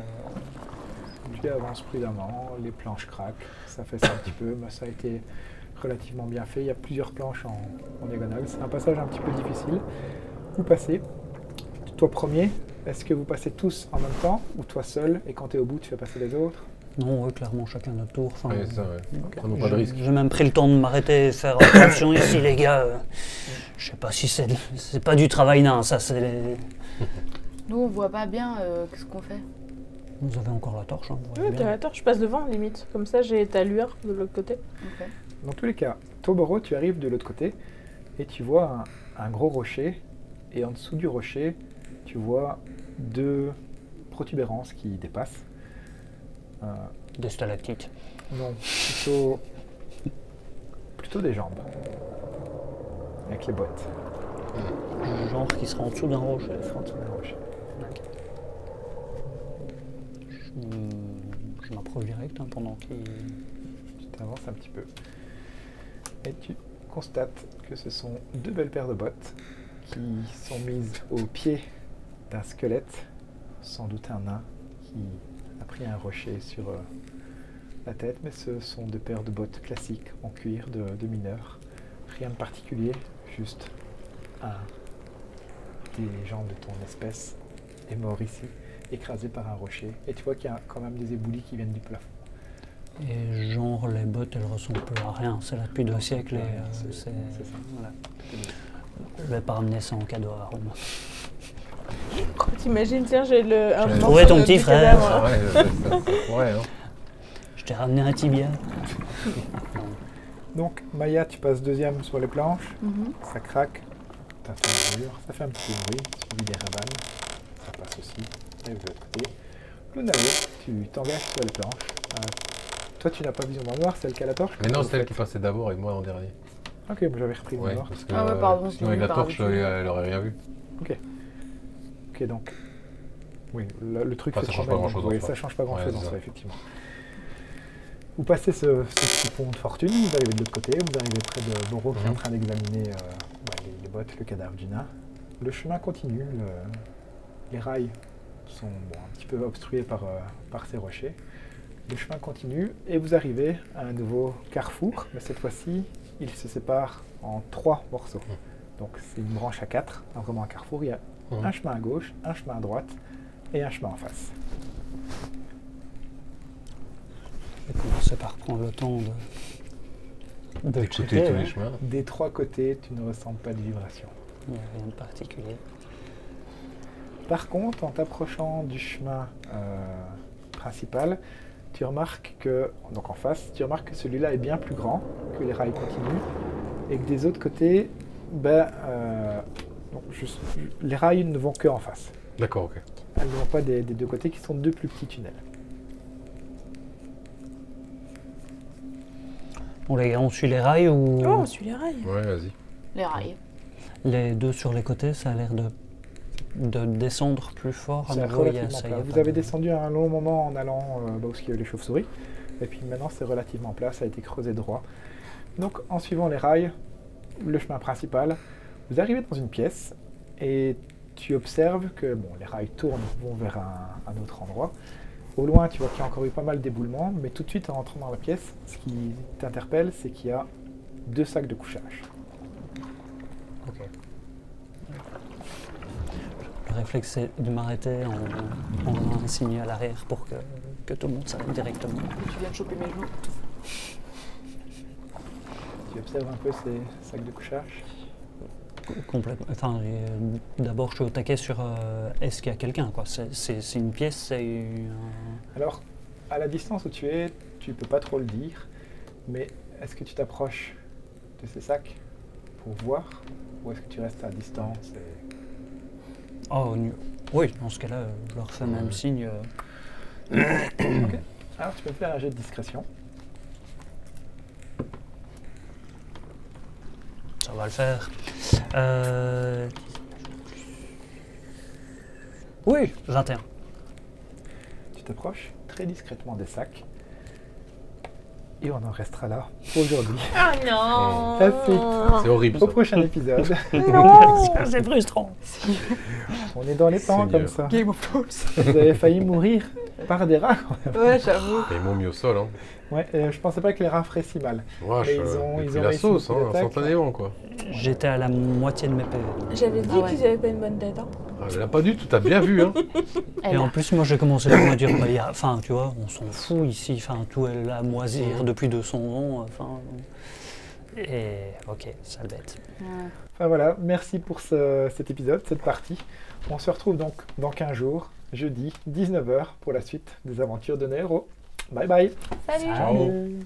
Tu avances prudemment, les planches craquent, ça fait ça un petit peu, mais ça a été relativement bien fait. Il y a plusieurs planches en diagonale, c'est un passage un petit peu difficile. Vous passez, toi premier, est-ce que vous passez tous en même temps ou toi seul et quand tu es au bout tu fais passer les autres? Non, clairement chacun notre tour. Enfin, Ouais, ça, ouais. Okay. Prenons pas de risque. J'ai même pris le temps de m'arrêter et faire attention ici les gars. Je sais pas si c'est pas du travail nain, ça c'est les... Nous on voit pas bien ce qu'on fait. Vous avez encore la torche, hein, vous voyez Oui, bien. t'as la torche, je passe devant limite. Comme ça, j'ai ta lueur de l'autre côté. Okay. Dans tous les cas, Toboro, tu arrives de l'autre côté et tu vois un gros rocher et en dessous du rocher, tu vois 2 protubérances qui dépassent. Des stalactites. Non, plutôt des jambes. Avec les bottes. Genre qui sera en dessous d'un rocher. Elles seront en dessous d'un rocher. Je m'approche direct pendant qu'il... Tu t'avances un petit peu. Et tu constates que ce sont 2 belles paires de bottes qui sont mises au pied d'un squelette, sans doute un nain qui a pris un rocher sur la tête, mais ce sont 2 paires de bottes classiques en cuir de mineur. Rien de particulier, juste un des gens de ton espèce est mort ici, écrasé par un rocher. Et tu vois qu'il y a quand même des éboulis qui viennent du plafond. Et genre les bottes elles ressemblent plus à rien, c'est là depuis 2 siècles et c'est ça. Voilà. Je vais pas ramener ça en cadeau à Rome. T'imagines, tiens, j'ai un morceau trouvé ton de petit frère. cadavre. Ah ouais, ça pourrait, hein. Je t'ai ramené un tibia. Donc Maya, tu passes 2e sur les planches, Mhm. ça craque, t'as fait une mur, ça fait un petit peu de bruit, suivi des ravanes, ça passe aussi, et de l'autre côté. Lunao, tu t'engages sur les planches. Toi, tu n'as pas vision dans le noir, c'est elle qui a la torche? Mais non, Comment c'est elle vous qui faites? passait d'abord et moi en dernier. Ok, moi j'avais repris le Ouais, noir. parce que Ah ouais, pardon, sinon avec la par torche, habitude. elle aurait rien vu. Ok, donc... Oui, le truc Enfin, c'est ça change quand pas même- grand-chose en Oui, soi. ça change pas grand-chose Ouais, en c'est soi, ça. effectivement. Vous passez ce petit pont de fortune, vous arrivez de l'autre côté, vous arrivez près de Boro qui est en train d'examiner les bottes, le cadavre du nain. Le chemin continue, les rails sont un petit peu obstrués par ces rochers. Le chemin continue et vous arrivez à un nouveau carrefour, mais cette fois-ci, il se sépare en 3 morceaux. Donc c'est une branche à 4, vraiment un carrefour. Il y a un chemin à gauche, un chemin à droite et un chemin en face. Je vais commencer par prendre le temps de D'écouter checker, tous hein. les chemins. Des 3 côtés, tu ne ressens pas de vibration. Il n'y a rien de particulier. Par contre, en t'approchant du chemin principal, tu remarques que, donc en face, tu remarques que celui-là est bien plus grand, que les rails continuent, et que des autres côtés, les rails ne vont que en face. D'accord, ok. Elles ne vont pas des 2 côtés, qui sont 2 plus petits tunnels. Bon les gars, on suit les rails ou... Oh, on suit les rails. Ouais, vas-y. Les rails. Les deux sur les côtés, ça a l'air de descendre plus fort. C'est relativement plat. Vous avez descendu un long moment en allant où il y a les chauves-souris. Et puis maintenant, c'est relativement plat, ça a été creusé droit. Donc, en suivant les rails, le chemin principal, vous arrivez dans une pièce et tu observes que les rails vont vers un autre endroit. Au loin, tu vois qu'il y a encore eu pas mal d'éboulements, mais tout de suite, en rentrant dans la pièce, ce qui t'interpelle, c'est qu'il y a 2 sacs de couchage. Ok. Le réflexe, c'est de m'arrêter en faisant un signe à l'arrière pour que tout le monde s'arrête directement. Tu viens de choper mes genoux. Tu observes un peu ces sacs de couchage? Complètement. Enfin, d'abord, je suis au taquet sur est-ce qu'il y a quelqu'un, quoi. C'est une pièce, c'est Alors, à la distance où tu es, tu peux pas trop le dire, mais est-ce que tu t'approches de ces sacs pour voir, ou est-ce que tu restes à distance Oh, oui, dans ce cas-là, je leur fais même signe. Ok. Alors, tu peux me faire un jet de discrétion. Ça va le faire. Oui, 21. Tu t'approches très discrètement des sacs. Et on en restera là pour aujourd'hui. Oh non. C'est horrible. Au prochain épisode. Non, c'est frustrant. On est dans les temps comme ça. Game of Thrones. Vous avez failli mourir par des rats quand même. Ouais, j'avoue. Ils m'ont mis au sol. Hein. Ouais, je pensais pas que les rats feraient si mal. Wesh, Mais ils ont pris la réussi sauce, beaucoup d'attaques. instantanément quoi. J'étais à la moitié de mes PV. J'avais dit qu'ils avaient pas une bonne tête. Hein. Ah, elle a pas du tout, t'as bien vu hein. Et en plus, moi, j'ai commencé à me dire, enfin, tu vois, on s'en fout ici, enfin, tout est là à moisir depuis 200 ans, enfin. Et ok, sale bête. Ouais. Enfin voilà, merci pour cet épisode, cette partie. On se retrouve donc dans 15 jours, jeudi, 19h, pour la suite des aventures de nos héros. Bye bye. Salut. Ciao. Salut.